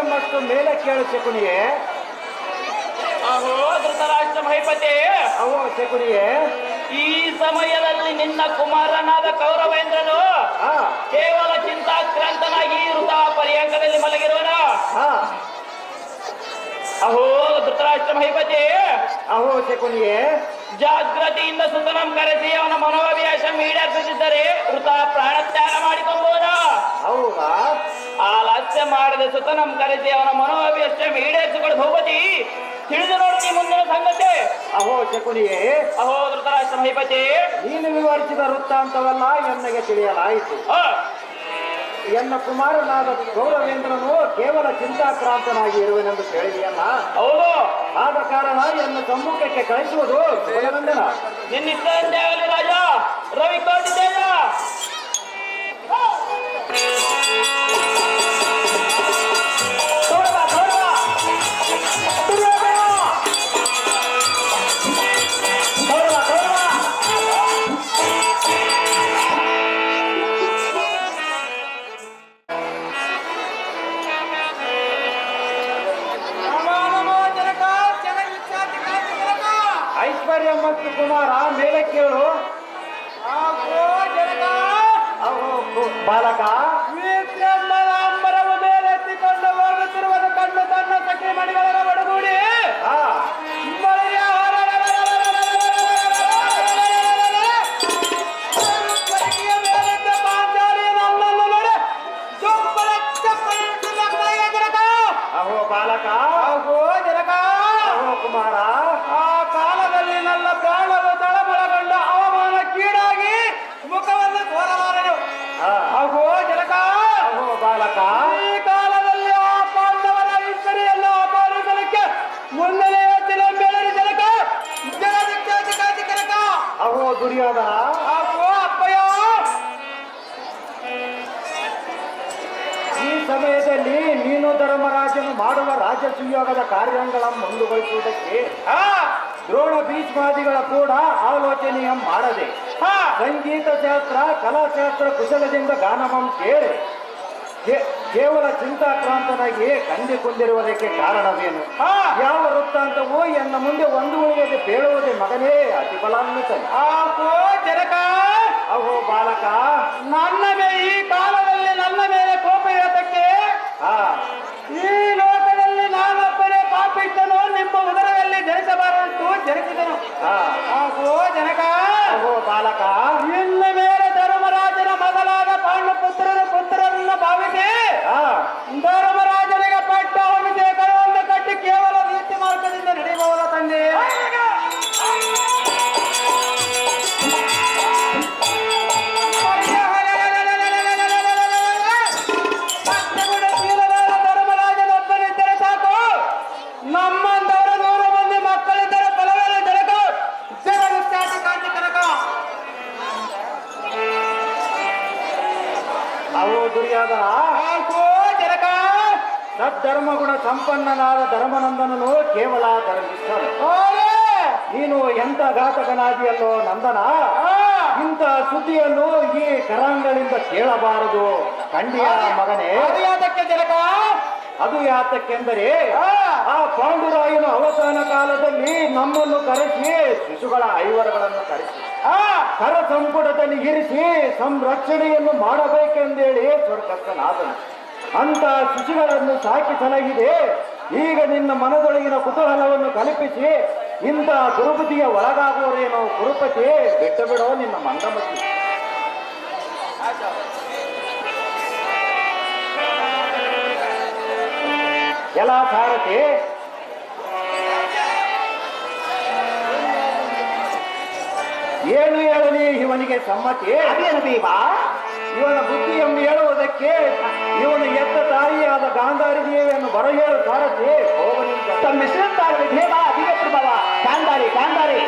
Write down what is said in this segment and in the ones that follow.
ಎಂಬಷ್ಟು ಮೇಲೆ ಕೇಳು ಶಕುನಿಯೇ. ಅಹೋ ಧೃತರಾಷ್ಟ್ರ ಮಹಿಪತಿ. ಅಹೋ ಶಕುನಿಯೇ, ಈ ಸಮಯದಲ್ಲಿ ನಿನ್ನ ಕುಮಾರನಾದ ಕೌರವೇಂದ್ರನು ಕೇವಲ ಚಿಂತಾಕ್ರಾಂತನಾಗಿ ವೃಥಾ ಪರ್ಯಾಂಕದಲ್ಲಿ ಮಲಗಿರುವನ. ಅಹೋ ಧೃತರಾಷ್ಟ್ರ ಮಹಿಪತಿ. ಅಹೋ ಶಕುನಿಯೇ, ಜಾಗೃತಿಯಿಂದ ಸುತನಂ ಕರೆಸಿ ಅವನ ಮನೋವ್ಯಾಸ ಈಡೇರಿಸಿದ್ದರೆ ವೃಥಾ ಪ್ರಾಣತ್ಯಾಗ ಮಾಡಿಕೊಂಬುವನ. ಹೌದಾ? ಆಲಸ್ಯ ಮಾಡದೆ ಸುತನಂ ಕರೆಸಿ ಅವನ ಮನೋವ್ಯಾಸ ಈಡೇರಿಸಿಕೊಂಡು ಭೂಪತಿ ತಿಳಿದು ನೋಡ್ತಿ ಮುಂದಿನ ಸಂಗತಿ. ಅಹೋ ಶಕುನಿಯೇ, ಅಹೋ ಧೃತರಾಷ್ಟ್ರ ಮಹಿಪತಿ, ನೀನು ವಿವರಿಸಿದ ವೃತ್ತಾಂತವಲ್ಲ ಎನ್ನಗೆ ತಿಳಿಯಲಾಯಿತು. ಎನ್ನ ಕುಮಾರನಾದ ಗೌರವೇಂದ್ರನು ಕೇವಲ ಚಿಂತಾಕ್ರಾಂತನಾಗಿ ಇರುವೆನೆಂದು ಕೇಳಿದೆಯಲ್ಲ. ಹೌದು. ಆದ ಕಾರಣ ಎನ್ನ ಸಮ್ಮುಖಕ್ಕೆ ಕಳಿಸುವುದು ಭಗವಂತನ. ನಿನ್ನಿಷ್ಟಂತೆ ಆಗಲಿ ರಾಜ. ರವಿ ಕೋಟಿದ್ದೇನ. ಐಶ್ವರ್ಯ ಮತ್ತು ಕುಮಾರ ಮೇಲೆ ಕೇಳು. ಬಾಲಕ ಅಂಬರವು ಮೇಲೆತ್ತಿಕೊಂಡು ಹೋಗುತ್ತಿರುವುದು ಕಂಡು ತನ್ನ ಸಖಿ ಮಣಿಗಳನ್ನು ಒಡಗೂಡಿ ಅಹೋ ಬಾಲಕ, ಅಹೋ ಜನಕ, ಅಹೋ ಕುಮಾರ, ಆ ಕಾಲದಲ್ಲಿ ನನ್ನ ಪ್ರಾಣವು ತಳಮಳಗೊಂಡ ಅವಮಾನಕ್ಕೀಡಾಗಿ ಮುಖವನ್ನು ತೋರಲಾರನು. ಅಹೋ ಜನಕ, ಅಹೋ ಬಾಲಕ, ಈ ಕಾಲದಲ್ಲಿ ಆ ಪಾಂಡವರ ಇಬ್ಬರಿಯನ್ನು ಅಪಹರಿಸಲಿಕ್ಕೆ ಮುಂದಲೇ ಬೆಳರಿ ಜನಕ, ಜಗದಿಕ್ಕಾತಿ ಜನಕ. ಅಹೋ ದುರ್ಯೋಧನ, ಅಹೋ ಅಪ್ಪಯ್ಯ. ಈ ಸಮಯದಲ್ಲಿ ನೀನು ಧರ್ಮರಾಜನು ಮಾಡುವ ರಾಜಸುಯೋಗದ ಕಾರ್ಯಗಳನ್ನು ಮುಂದುವರಿಸುವುದಕ್ಕೆ ದ್ರೋಣ ಭೀಷ್ಮಾದಿಗಳ ಕೂಡ ಆಲೋಚನೆಯ ಮಾಡದೆ ಸಂಗೀತ ಶಾಸ್ತ್ರ ಕಲಾಶಾಸ್ತ್ರ ಕುಶಲದಿಂದ ಗಾನವಂ ಕೇಳಿ ಕೇವಲ ಚಿಂತಾಕ್ರಾಂತನಾಗಿ ಕಂಡುಕೊಂಡಿರುವುದಕ್ಕೆ ಕಾರಣವೇನು? ಯಾವ ವೃತ್ತಾಂತವೂ ಎನ್ನ ಮುಂದೆ ಒಂದು ಉಳಿಯದೆ ಬೇಳುವುದೇ ಮಗನೇ ಅತಿ ಬಲಾನ್ವಿತನು. ಜನಕ, ಅಹೋ ಬಾಲಕ, ಈ ಕಾಲದಲ್ಲಿ ನನ್ನ ಮೇಲೆ ಕೋಪ ಇರತಕ್ಕೆ ಈ ಲೋಕದಲ್ಲಿ ನಾನೊಬ್ಬನೇ ಪಾಪಿಷ್ಟನು ನಿಮ್ಮ ಉದರದಲ್ಲಿ ಜನಿಸಬಾರದು ಜನಿಸಿದನು. ಅಹೋ ಜನಕ, ಅಹೋ ಬಾಲಕ, ಇನ್ನ ಮೇಲೆ ಧರ್ಮರಾಜನ ಮಗನಾದ ಪುತ್ರರನ್ನು ಭಾವಿಸಿ ಧರ್ಮರಾಜನಿಗೆ ಪಟ್ಟ ಅಭಿಷೇಕವನ್ನು ಕಟ್ಟಿ ಕೇವಲ ನೀತಿ ಮಾರ್ಗದಿಂದ ನಡೆಯಬಹುದ ತಂದೆ. ಧರ್ಮರಾಜನೊಬ್ಬನಿದ್ದರೆ ಸಾಕು, ನಮ್ಮಂದವರ 100 ಮಂದಿ ಮಕ್ಕಳಿದ್ದರೆ ಫಲವೇನು ಜನಕ, ಜಗದುಚ್ಚಾಟಿ ಕಾಂತಿ ಕನಕ. ಅಹೋ ದುರ್ಯೋಧನ, ಜನಕ, ಸದ್ಧರ್ಮಗುಣ ಸಂಪನ್ನನಾದ ಧರ್ಮನಂದನನು ಕೇವಲ ಧರ್ಮಿಷ್ಠನು. ನೀನು ಎಂತ ಘಾತಕನಾದಿಯಲ್ಲೋ ನಂದನ. ಇಂಥ ಸುದ್ದಿಯನ್ನು ಈ ಕರಾಂಗಳಿಂದ ಕೇಳಬಾರದು ಕಂಡಿಯ ಮಗನೇ. ಜನಕ, ಅದು ಯಾತಕ್ಕೆಂದರೆ ಆ ಪಾಂಡುರಾಯನು ಅವಸಾನ ಕಾಲದಲ್ಲಿ ನಮ್ಮನ್ನು ಕರೆಸಿ ಶಿಶುಗಳ ಐವರಗಳನ್ನು ಕರೆಸಿ ಕರ ಸಂಪುಟದಲ್ಲಿ ಇರಿಸಿ ಸಂರಕ್ಷಣೆಯನ್ನು ಮಾಡಬೇಕೆಂದೇಳಿ ಸ್ವರ್ಗಸ್ಥನಾದನು. ಅಂತ ಶಿಶುಗಳನ್ನು ಸಾಕಿ ಸಲಗಿದೆ. ಈಗ ನಿನ್ನ ಮನದೊಳಗಿನ ಕುತೂಹಲವನ್ನು ಕಲ್ಪಿಸಿ ಇಂಥ ದುರ್ಬುದ್ಧಿಗೆ ಒಳಗಾಗುವರೇನೋ ಕುರುಪತಿ, ಬಿಟ್ಟು ಬಿಡೋ ನಿನ್ನ ಮಂದಮತಿ. ಎಲ್ಲ ಸಾರಥಿ, ಏನು ಹೇಳಲಿ ಇವನಿಗೆ ಸಮ್ಮತಿ? ಇವನ ಬುದ್ಧಿಯನ್ನು ಹೇಳುವುದಕ್ಕೆ ಇವನು ಎತ್ತ ತಾಯಿಯಾದ ಗಾಂಧಾರಿ ದೇವಿಯನ್ನು ಬರ ಹೇಳು ಸಾರಥಿ. ತಮ್ಮ ಹೆಸರುತ್ತಾರೆ ದೇವ ಅಧಿಕ ಪ್ರಭಾವ ಗಾಂಧಾರಿ ಗಾಂಧಾರಿ.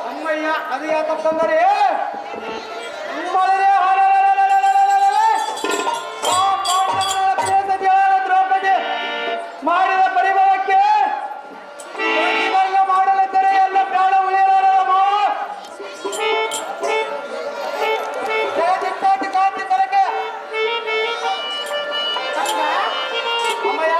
ಅಮ್ಮಯ್ಯ ಅದು ಯಾಕಂದರೆ ದ್ರೌಪದಿ ಮಾಡಿದ ಪರಿಭವಕ್ಕೆ ಮಾಡಲಿದ್ದರೆ ಎಲ್ಲ ಪ್ರಾಣ ಉಳಿಯಲಾರಮ್ಮ. ಕಾಂತಿ ಕರಕೆ ಅಮ್ಮಯ್ಯ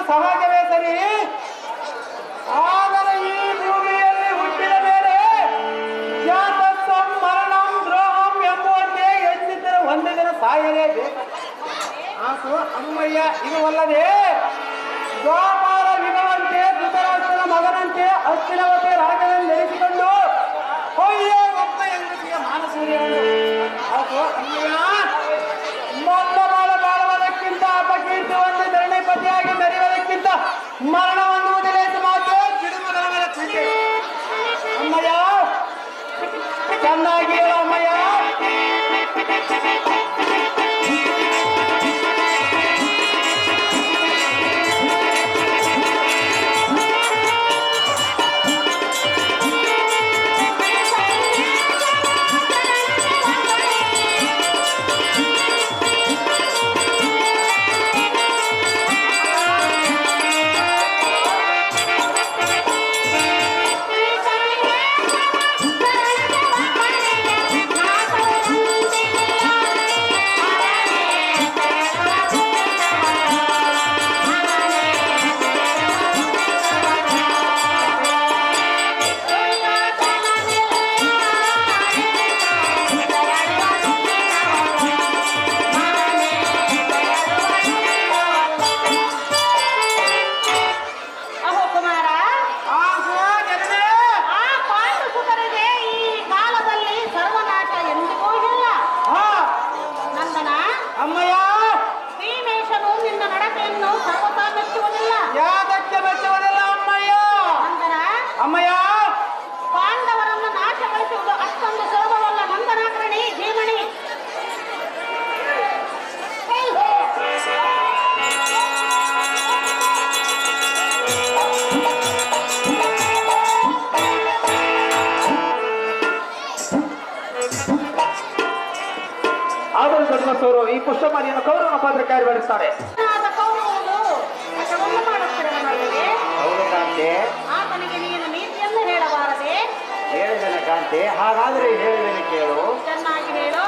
ಸಹಜವೇ ಸರಿ. ಆದರೆ ಈ ಭೂಮಿಯಲ್ಲಿ ಹುಟ್ಟಿದ ಮೇಲೆ ಜಾತಸ್ಸಂ ಮರಣಂ ದ್ರೋಹಂ ಎಂಬುವಂತೆ ಎಷ್ಟಿದ್ದರೆ ಒಂದೇ ದಿನ ಸಾಯಲೇಬೇಕು. ಆಸು ಅಮ್ಮಯ್ಯ ಇದು ಅಲ್ಲದೆ ದ್ವಾಪಾರ ವಿಧವಂತೆ ಧೃತರಾಷ್ಟ್ರನ ಮಗನಂತೆ ಹಸ್ತಿನವತೆ ರಾಜನನ್ನು ನೆನೆಸಿಕೊಂಡು ಹೊಯ್ಯ ಒಬ್ಬ ಹೆಂಗಸಿಗೆ ಮಾನಸೂರ್ಯನು. ಆಸು ಅಮ್ಮಯ್ಯ ಮೊದಲ ಬಾಳುವುದಕ್ಕಿಂತ ಅಪಕೀರ್ತಿ ಒಂದು ಧರಣಿಪತಿಯಾಗಿ ಮೆರೆಯುವುದಕ್ಕಿಂತ ಮರಣವನ್ನು ಮೊದಲೇದು ಮಾತು ಗಿಡುಮಗಳ ಚಿಂತೆ. ಅಮ್ಮಯ್ಯ ಚೆನ್ನಾಗಿ ಹೇಳು ಅಮ್ಮಯ್ಯ. ಅಮ್ಮಯ್ಯ ಪಾಂಡವರನ್ನು ನಾಶಗೊಳಿಸುವುದು ಅಷ್ಟೊಂದು ಸುಲಭವಲ್ಲ ನಂದನಾಕರಣಿ ಭೀಮಣಿ. ಆದರೂ ಧರ್ಮಸೂರು ಈ ಪುಷ್ಪಮಾಲಿಯನ್ನು ಕೌರವನ ಪಾತ್ರಕ್ಕಾಗಿ ಬರೆಸ್ತಾರೆ. ಆತನಿಗೆ ನೀನು ನೀತಿಯನ್ನು ಹೇಳಬಾರದೆ. ಹೇಳಿದನ ಕಾಂತೆ, ಹಾಗಾದರೆ ಹೇಳಿದನು ಕೇಳು. ಚೆನ್ನಾಗಿ ಹೇಳು.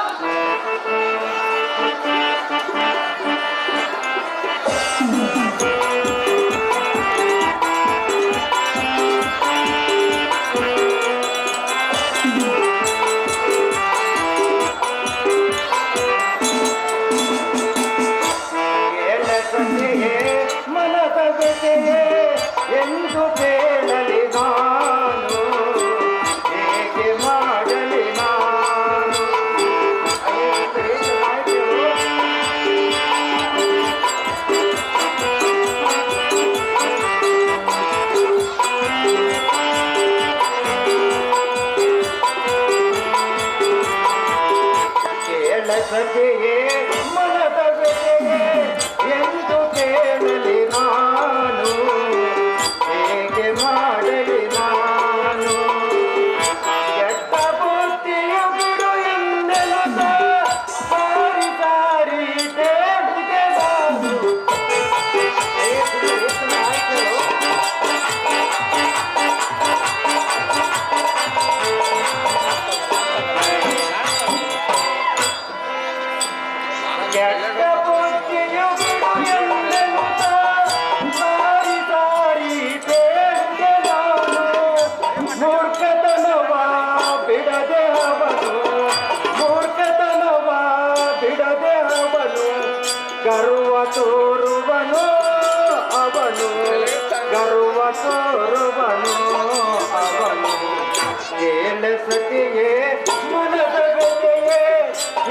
ಮನದ ಜೊತೆಯೇ ಎಂದು ಕೇಳಲಿ ನಾನು, ಹೇಗೆ ಮಾಡಲಿ ನಾನು. ಕೇಳ ಸಖಿಯೇ ಮನದ ಜೊತೆಯೇ ಎಂದು ಕೇಳಲಿ ನಾನು, ಹೇಗೆ ಮಾಡಲಿ ನಾನು. ಗರ್ವ ತೋರುವನು ಅವನು ಗರ್ವ ತೋರುವನು ಅವನು ಏಳು ಸತಿಯೇ ಮನದ ಗತಿಯೇ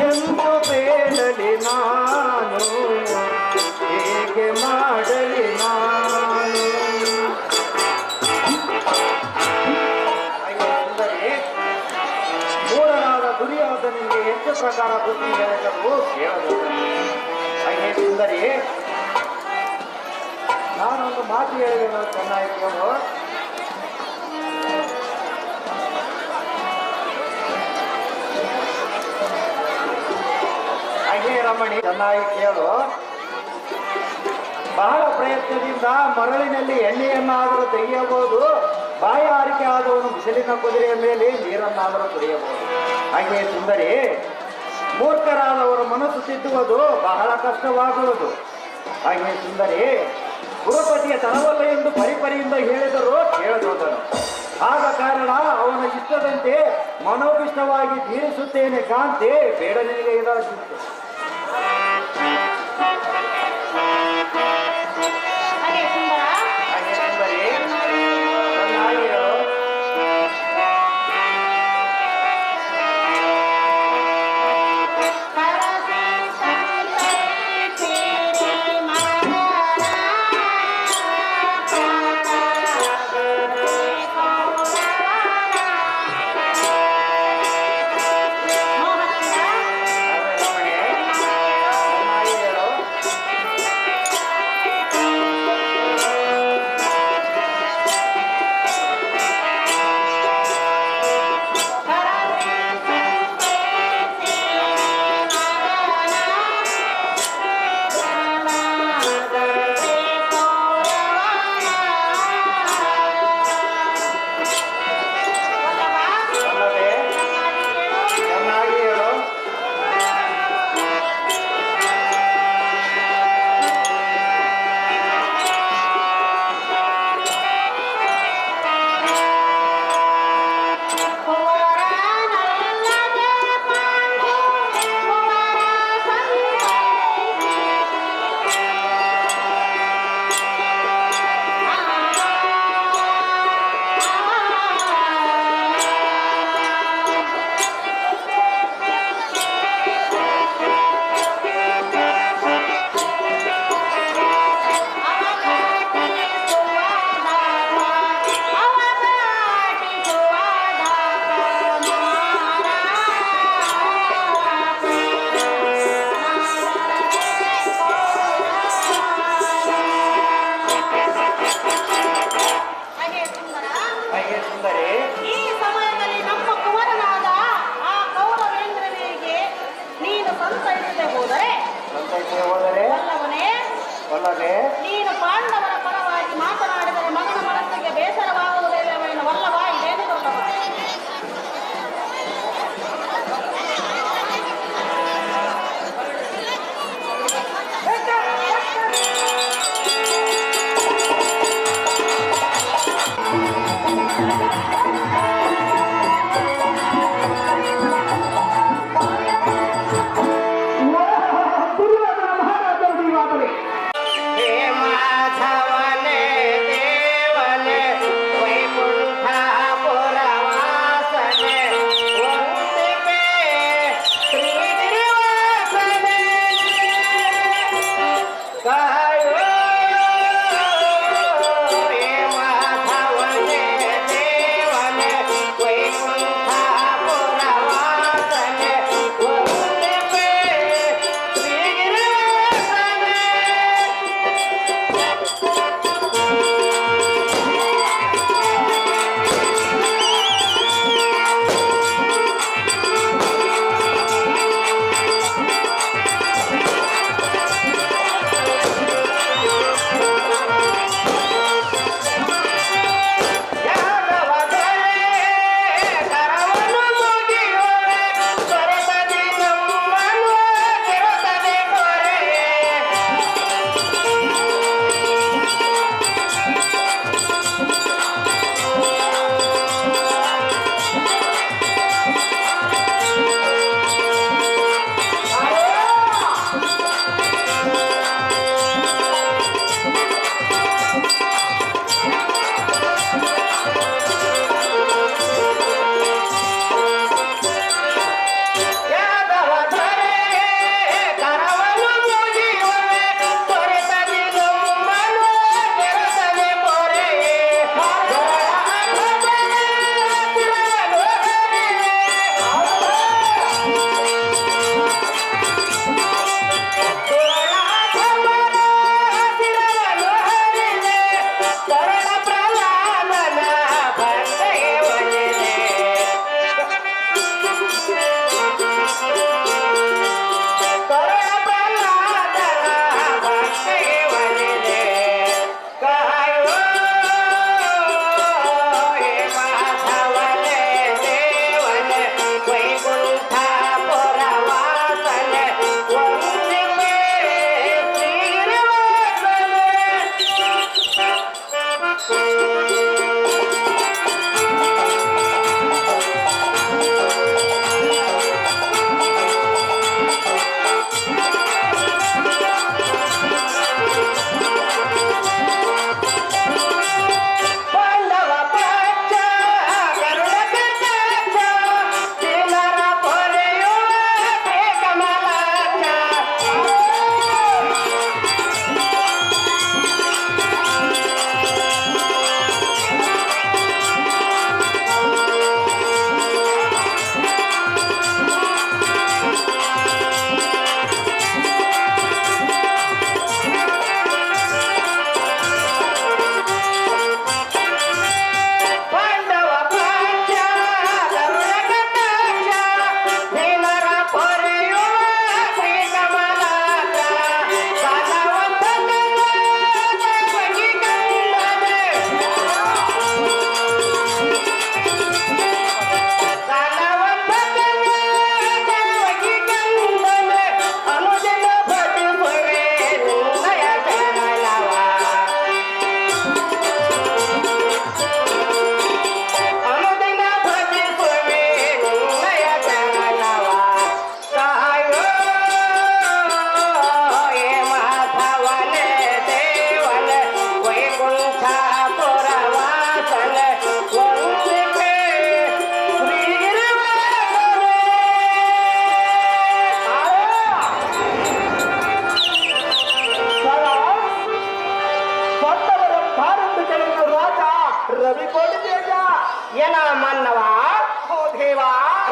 ಎಂದು ಬೇಡಲಿ ನಾನು ಹೇಗೆ ಮಾಡಲಿ ನಾನು. ಸುಂದರಿ ಮೂರನಾದ ದುರ್ಯೋಧನಿಗೆ ಎಷ್ಟು ಪ್ರಕಾರ ಬುದ್ಧಿ ಹೇಳಬೇಕು ಕೇಳಬೇಕು. ಹಾಗೆ ಸುಂದರಿ ನಾನೊಂದು ಮಾತು ಹೇಳಿದೆ ಚೆನ್ನಾಗಿ ಕೇಳು. ಹಾಗೆ ರಮಣಿ ಚೆನ್ನಾಗಿ ಕೇಳು. ಬಹಳ ಪ್ರಯತ್ನದಿಂದ ಮರಳಿನಲ್ಲಿ ಎಣ್ಣೆಯನ್ನಾದರೂ ತೆಗೆಯಬಹುದು, ಬಾಯಾರಿಕೆ ಆದವನು ಬಿಸಿಲಿನ ಕುದುರೆಯ ಮೇಲೆ ನೀರನ್ನಾದರೂ ಕುಡಿಯಬಹುದು. ಹಾಗೆ ಸುಂದರಿ ಮೂರ್ಖರಾದವರ ಮನಸ್ಸು ತಿದ್ದುವುದು ಬಹಳ ಕಷ್ಟವಾಗುವುದು. ಹಾಗೆ ಸುಂದರಿ ಗುರುಪತಿಯ ತರವಲ್ಲ ಎಂದು ಪರಿಪರಿಯಿಂದ ಹೇಳಿದರು ಕೇಳದೋದನು. ಆದ ಕಾರಣ ಅವನ ಇಷ್ಟದಂತೆ ಮನೋಭಿಷ್ಟವಾಗಿ ತೀರಿಸುತ್ತೇನೆ ಕಾಂತಿ, ಬೇಡ ನಿನಗೆ ಇದಾಗಿತ್ತು. ಹಾಗೆ ಸುಂದರ ಹಾಗೆ ಸುಂದರಿ ಚೆನ್ನಾಗಿ ಹೇಳು.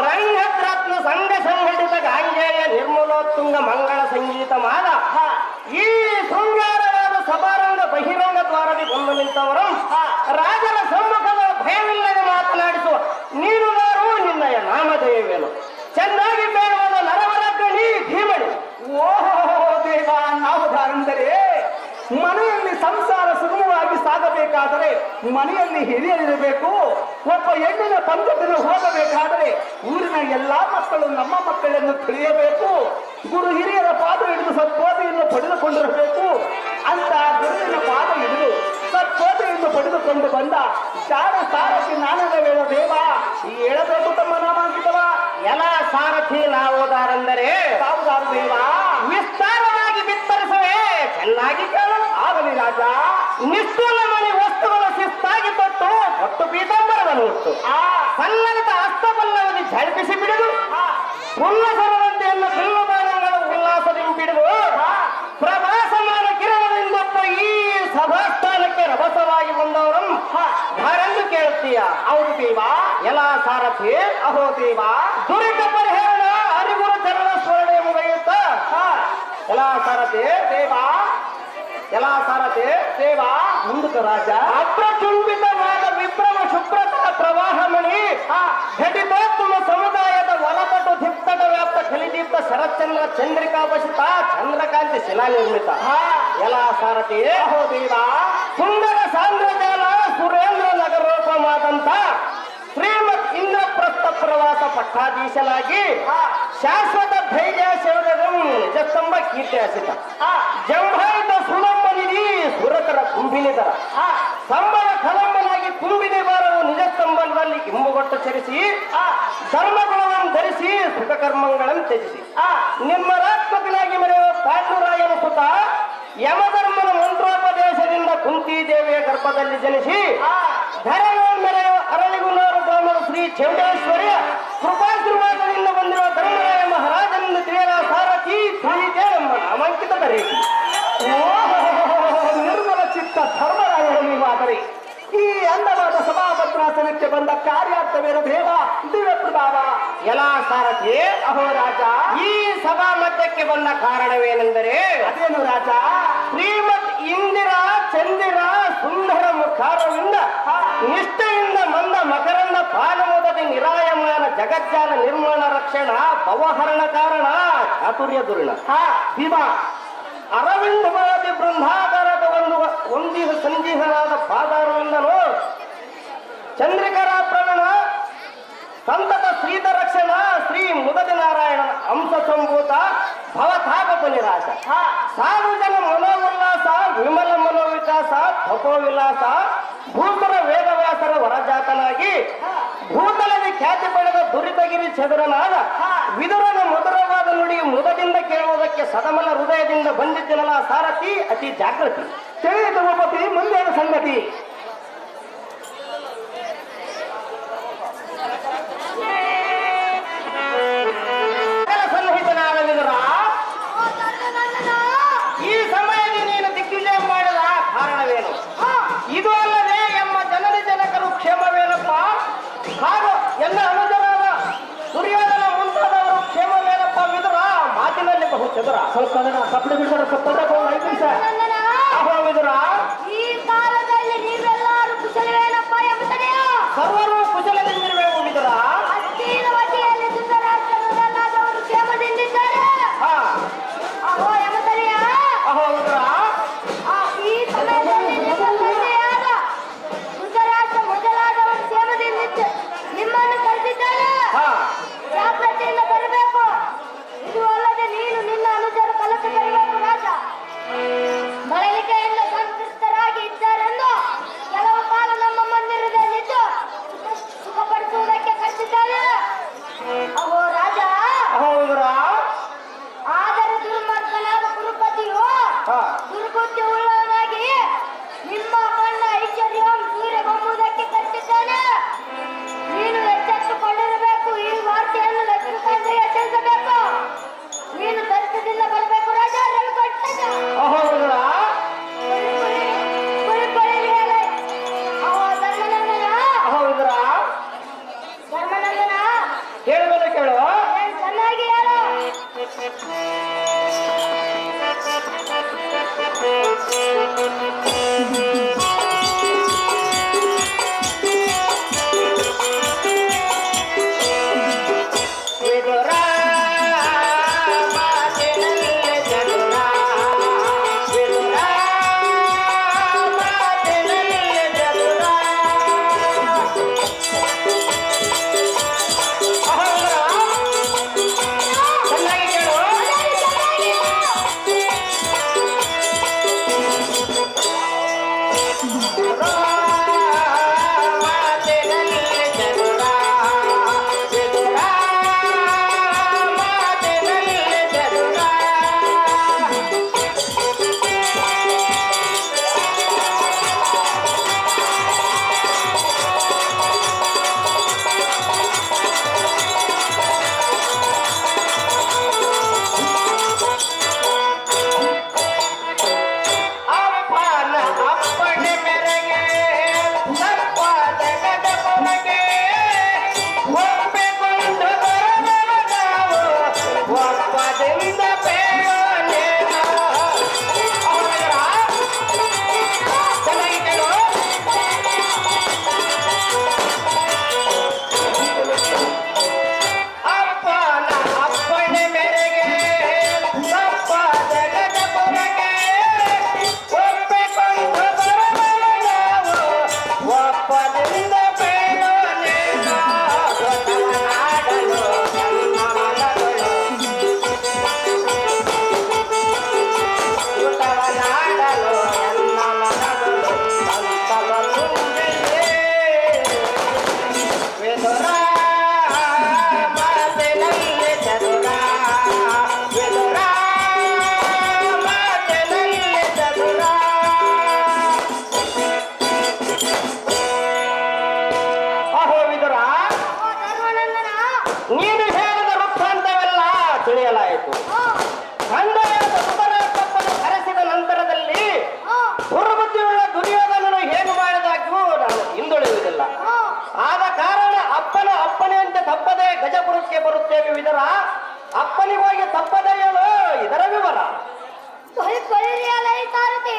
ರಂಗದ್ರತ್ನ ಸಂಘ ಸಂಘಟಿತ ಗಾಂಗೇಯ ನಿರ್ಮಲೋತ್ತುಂಗ ಮಂಗಳ ಸಂಗೀತ ಮಾಲ ಈ ಶೃಂಗಾರವಾದ ಸಭಾರಂಗ ಬಹಿರಂಗ ದ್ವಾರದಿ ಬಂದು ನಿಂತವರು ರಾಜರ ಸಮ್ಮುಖದ ಭಯವಿಲ್ಲದೆ ಮಾತನಾಡಿಸುವ ನೀನು ನಾರು ನಿನ್ನಯ ನಾಮಧೇಯವೇನು ಚೆನ್ನಾಗಿ ಬೇಡುವ ನರವರಗ್ಗಣಿ ಭೀಮಣಿ. ಓಹೋ ದೇವ, ನಾವುದಾರೆಂದರೆ ಮನೆಯಲ್ಲಿ ಸಂಸಾರ ಸುಗಮವಾಗಿ ಸಾಗಬೇಕಾದರೆ ಮನೆಯಲ್ಲಿ ಹಿರಿಯರಿರಬೇಕು. ಒಬ್ಬ ಹೆಣ್ಣಿನ ಪಂಚದಿನ ಹೋಗಬೇಕಾದರೆ ಊರಿನ ಎಲ್ಲಾ ಮಕ್ಕಳು ನಮ್ಮ ಮಕ್ಕಳನ್ನು ತಿಳಿಯಬೇಕು. ಗುರು ಹಿರಿಯರ ಪಾದ ಹಿಡಿದು ಸತ್ಬೋಧೆಯನ್ನು ಪಡೆದುಕೊಂಡಿರಬೇಕು. ಅಂತ ಗುರುವಿನ ಪಾದ ಹಿಡಿದು ಸತ್ಬೋಧೆಯನ್ನು ಪಡೆದುಕೊಂಡು ಬಂದ ಚಾರ ಸಾರಥಿ ನಾನಗವೇಳ ದೇವ, ಈ ಹೇಳಬೇಕು ತಮ್ಮ ನಾಮಾಂಕಿತವ. ಎಲ್ಲ ಸಾರಥಿ ನಾವುದಾರೆಂದರೆ ತಾವುದಾರು ದೇವ, ವಿಸ್ತಾರವಾಗಿ ಬಿತ್ತರಿಸುವೆ ಚೆನ್ನಾಗಿ ಕೇಳು. ಆಗಲಿ ರಾಜ. ನಿಷ್ಠುಲ ಮಣಿ ವಸ್ತುಗಳ ಶಿಸ್ತಾಗಿ ತೊಟ್ಟು ಪೀತಾಂಬರವನ್ನು ಹುಟ್ಟು ಸನ್ನಲಿತ ಹಸ್ತಬಲ್ಲವಲ್ಲಿ ಝಳಪಿಸಿ ಬಿಡುದು ಉಲ್ಲಸರದಂತೆಯನ್ನು ಬಿಲ್ಲುಬಾಣಗಳ ಉಲ್ಲಾಸದಿಂದ ಬಿಡುದು ಪ್ರಭಾಸಮಾನ ಕಿರಣದಿಂದಪ್ಪ ಈ ಸಭಾಸ್ಥಾನಕ್ಕೆ ರಭಸವಾಗಿ ಬಂದವರು ಧಾರೆಂದು ಕೇಳುತ್ತೀಯ. ಹೌದು ದೇವ. ಎಲ್ಲ ಸಾರಥಿ ಅಹೋ ದೇವ, ದುರಿತ ಪರಿಹರಣ ಅರಿಗುರು ಚರಣ ಸ್ಮರಣೆ ಮುಗಿಯುತ್ತ ಎಲ್ಲ ಸಾರಥಿ ದೇವ, ಎಲ್ಲ ಸಾರಥಿ ದೇವ ಮುಂದಕ ರಾಜ. ಅಪ್ರಚುಂಬಿತವಾದ ವಿಭ್ರಮ ಶುಭ್ರತರ ಪ್ರವಾಹಮಣಿ ಘಟಿತೋತ್ತಮ ಸಮುದಾಯದ ವಲಪಟು ದಿಪ್ತಟ ವ್ಯಾಪ್ತ ಕಲಿದೀಪ್ತ ಶರತ್ಚಂದ್ರ ಚಂದ್ರಿಕಾಭಸಿತ ಚಂದ್ರಕಾಂತಿ ಶಿಲಾನಿರ್ಮಿತ ಎಲ್ಲ ಸಾರಥಿ ಅಹೋ ದೇವ, ಸುಂದರ ಸಾಂದ್ರಜಾಲ ಸುರೇಂದ್ರ ನಗರೋಪಮಾದಂತ ಶ್ರೀಮತ್ ಇಂದ್ರಪ್ರಸ್ಥ ಪ್ರವಾಸ ಪಟ್ಟಾಧೀಶನಾಗಿ ಶಾಶ್ವತ ಧೈರ್ಯ ಶೌರ್ಯಂ ನಿಜಸ್ತಂಭ ಕೀರ್ತಿ ಹಸಿತ ಜಂಭಾಯಿತ ಸುಲಂಬ ನಿಧಿ ಸುರತರ ಕುಂಭಿನಿದರ ಸಂಬಳ ಕಲಂಬನಾಗಿ ಕುಂಬಿನಿ ಬಾರವು ನಿಜಸ್ತಂಭದಲ್ಲಿ ಇಂಬುಗೊಟ್ಟು ಚರಿಸಿ ಧರ್ಮಗುಣವನ್ನು ಧರಿಸಿ ಸುಖಕರ್ಮಗಳನ್ನು ತ್ಯಜಿಸಿ ನಿರ್ಮಲಾತ್ಮಕನಾಗಿ ಮೆರೆಯುವ ಪಾಂಡುರಾಯನ ಸುತ ಯಮಧರ್ಮನ ಮಂತ್ರೋಪದೇಶದಿಂದ ಕುಂತಿ ದೇವಿಯ ಗರ್ಭದಲ್ಲಿ ಜನಿಸಿ ಧರೆಯ ಮೆರೆಯುವ ಅರಳಿಗುನಾರು ಗ್ರಾಮದ ಶ್ರೀ ಚೌಡೇಶ್ವರಿಯ ಕೃಪಾಶೀರ್ವಾದದಿಂದ ಬಂದಿರುವ ಧರ್ಮರಾಯ ಮಹಾರಾಜನಿಂದ ತಿಳಿಯಲ ಸಾರಥಿ ತಿಳಿದೇ ಎಂಬ ನಾಮಾಂಕಿತ ರೇಖೆ. ನಿರ್ಮಲ ಚಿತ್ತ ಧರ್ಮರಾಯರು ನೀವಾದರೆ ಈ ಅಂದವಾದ ಸಭಾಭದ್ರಾಸನಕ್ಕೆ ಬಂದ ಕಾರ್ಯಾರ್ಥವೇನು ದೇವ ದಿವ್ಯ ಪ್ರಭಾವ. ಎಲ್ಲ ಸಾರಥಿ ಅಹೋ ರಾಜ, ಈ ಸಭಾ ಮಧ್ಯಕ್ಕೆ ಬಂದ ಕಾರಣವೇನೆಂದರೆ ಅದೇನು ರಾಜ? ಶ್ರೀಮತ್ ಇಂದಿರಾ ಚಂದಿರ ಸುಂದರ ಮುಖಾರವಿಂದ ನಿಷ್ಠೆಯಿಂದ ಮಂದ ಮಕರಂದ ಪಾಲಮೋದದಿ ನಿರಾಯಮಾನ ಜಗಜ್ಜಾಲ ನಿರ್ಮಾಣ ರಕ್ಷಣ ಭವಹರಣ ಕಾರಣ ಚಾತುರ್ಯ ದುರ್ಣ ಭೀಮ ಅರವಿಂದವಾದಿ ಬೃಂದಾಕಾರದ ಒಂದಿಹ ಸಂಜಿಹನಾದ ಪಾದಾರವಿಂದನು ಚಂದ್ರಿಕರ ಪ್ರವೀಣ ಸಂತತ ಶ್ರೀತ ರಕ್ಷಣ ಶ್ರೀ ಮುದದಿ ನಾರಾಯಣನ ಅಂಶ ಸಂಭೂತ ಭವತಾಪ ನಿರಾಶ ಸಾಧು ಜನ ಮನೋಲ್ಲಾಸ ವಿಮಲ ಮನೋವಿಕಾಸ ತಪೋವಿಲಾಸ ಭೂಸುರ ವೇದವ್ಯಾಸರ ವರಜಾತನಾಗಿ ಭೂತಲದ ಖ್ಯಾತಿ ಪಡೆದ ದುರಿತಗಿರಿ ಚದುರನಾದ ವಿದುರನ ಮಧುರವಾದ ನುಡಿ ಮುದದಿಂದ ಕೇಳುವುದಕ್ಕೆ ಸದಮಲ ಹೃದಯದಿಂದ ಬಂದಿದ್ದನಲ್ಲ ಸಾರಥಿ ಅತಿ ಜಾಗೃತಿ. ತಿಳಿಯಿತು ಭೂಪತಿ, ಮುಂದೇನು ಸಂಗತಿ? ಸನ್ನಿಹಿತನಾದ ವಿದುರ, ಈ ಸಮಯದಲ್ಲಿ ನೀನು ದಿಗ್ವಿಜಯ ಮಾಡಿದ ಕಾರಣವೇನು? ಇದು ಅಲ್ಲದೆ ಎಂಬ ಜನರಿ ಜನಕರು ಕ್ಷೇಮವೇನಪ್ಪ? ಹಾಗೂ ಎಲ್ಲ ಅನುಜರಾದ ದುರ್ಯೋಧನ ಮುಂತಾದವರು ಕ್ಷೇಮವೇನಪ್ಪ ವಿದುರ? ಮಾತಿನಲ್ಲಿ ಬಹು ಚದುರ. ಸ್ವಲ್ಪ ಕಪ್ಪಡೆ ಬಿಡ್ತಾರೆ, ಸ್ವಲ್ಪ 5 ನಿಮಿಷ. ಅಹೋ ವಿದುರ, ಈ ಕಾಲದಲ್ಲಿ ನೀವೆಲ್ಲರೂ ಕುಶಲವೇನಪ್ಪ ಎಂಬುದನೆಯ ಸರ್ವರು ಕುಶಲದಿಂದಿರಬೇಕು ವಿದುರ. ಹತ್ತಿನ ವಟಿಯಲ್ಲಿ ಧೃತರಾಷ್ಟ್ರನಲ್ಲಾದವರು ಕ್ಷೇಮದಿಂದಿದ್ದಾರೆ. ಹಾ ಅಹೋ ಎಂಬುದನೆಯ ಅಹೋ ವಿದುರ, ಈ ಸಮಯದಲ್ಲಿ ನಿಮ್ಮ ತಂದೆಯಾದ ಧೃತರಾಷ್ಟ್ರ ಮೊದಲಾದವರು ಕ್ಷೇಮದಿಂದಿದ್ದು ನಿಮ್ಮನ್ನು ಕರೆದಿದ್ದಾರೆ. ಹಾ ಜಾಗ್ರತೆಯಿಂದ ಬರಬೇಕು. ಇದು ಅಲ್ಲದೆ ನೀನು ನಿನ್ನ ಅನುಜರ ಕಲಸ ಬರಬೇಕು ರಾಜ. ಬಳಲಿಕೆಯಿಂದ ಸಂತೃಪ್ತರ ವಿದುರ ಮಾತಿನಲ್ಲಿ ಚದುರ ವಿದುರ ಮಾತಿನಲ್ಲಿ ಚದುರ ಚೆನ್ನಾಗಿ ಕೇಳು ಮಾತಿನಲ್ಲಿ ಚದುರ ವಿದುರ ಮಾತಿನಲ್ಲಿ ಚದುರ ಅಪ್ಪನ ಅಪ್ಪಣೆ ಮೇರೆಗೆ ತಪ್ಪಾದ ಗದಪೊಳಗೆ ಒಪ್ಪಿಕೊಂಡು ಬರದವ ನಾವು ಒಪ್ಪದಿಂದ ಬೇಯೋನೇನ ಚೆನ್ನಾಗಿ ಕೇಳು ಅಪ್ಪನ ಅಪ್ಪಣೆ ಮೇರೆಗೆ ತಪ್ಪಾದ ಗದಪೊಳಗೆ ಒಪ್ಪಿಕೊಂಡು ಬರದವ ನಾವು ಒಪ್ಪದಿಂದ ಬೇಯೋನೇನ ದೊಡ್ಡವನಾಡಲು ನನ್ನ ಮನಗಳು ಊಟವನಾಡಲು ನನ್ನ ಮನಗಳು ಸಂತದ ತುಂಬಿದೆ ವಿದುರ ಮಾತಿನಲ್ಲಿ ಚದುರ ವಿದುರ ಮಾತಿನಲ್ಲಿ ಚದುರ ಅಹೋ ವಿದುರ ಓ ಧರ್ಮನಂದನ ನೀನು ಹೇಳಿದ ವೃತ್ತಾಂತವೆಲ್ಲ ತಿಳಿಯಲಾಯಿತು ತಂದೆಯಾದ ಧೃತರಾಷ್ಟ್ರಪ್ಪನು ಕರೆಸಿದ ನಂತರದಲ್ಲಿ ದುರ್ಬುದ್ಧಿಯುಳ್ಳ ದುರ್ಯೋಧನನು ಏನು ಮಾಡಿದಾಗ್ಯೂ ನಾನು ಹಿಂದುಳಿಯುವುದಿಲ್ಲ ಆದ ಕಾರಣ ಅಪ್ಪನ ಅಪ್ಪನೆಯಂತೆ ತಪ್ಪದೆ ಗಜಪುರಕ್ಕೆ ಬರುತ್ತೇವೆ ವಿದರ ಅಪ್ಪನಿಗೋಗಿ ತಪ್ಪದೆ ಹೇಳು ಇದರ ವಿವರ ಸಾರಥಿ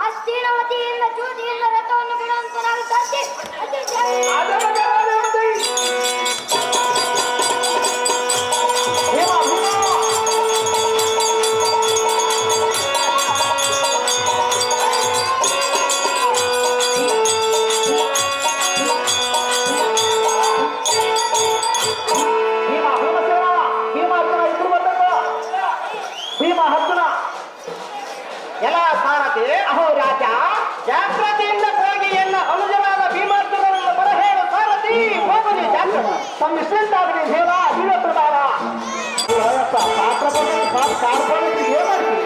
ಅಸ್ಥೀನವತಿಯಿಂದ ಚೂತಿಯಿಂದ ರಥವನ್ನು ಬಿಡುವಂತ ನಾವು ಸಾಧ್ಯ ಎಲ್ಲ ಸಾರಥಿ ಅಹೋ ರಾಜ ಜಾಗೃತಿಯಿಂದ ಹೋಗಿ ಎಲ್ಲ ಅನುಜರಾದ ಭೀಮಾರ್ಜುನರನ್ನು ಬರಹೇಳು ಸಾರಥಿ ಹೋಗಲಿ ಜಾಗೃತ ತಮ್ಮ ಇಷ್ಟಂತಾಗಲಿ ಹೇಳ ಅಭಿನ ಪ್ರಭಾವ ಕಾರ್ಪೊರೇಟ್ ಏನ್ ಮಾಡ್ತೀವಿ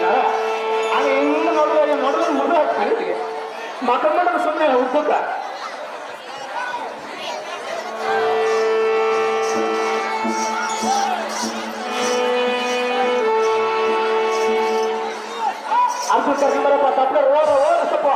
ಅಲ್ಲಿ ಹೆಂಗ ನೋಡಿದ್ರೆ ಮುಗಿದು ಹಾಕ್ತೀವಿ ಮಕ್ಕಳು ಸುಮ್ಮನೆ ಉದ್ದಕ್ಕ ಅದು ಕರ್ಕೊಂಡ್ಬರಪ್ಪ ತಪ್ಪಲೆ ಓಡ ಸ್ವಲ್ಪ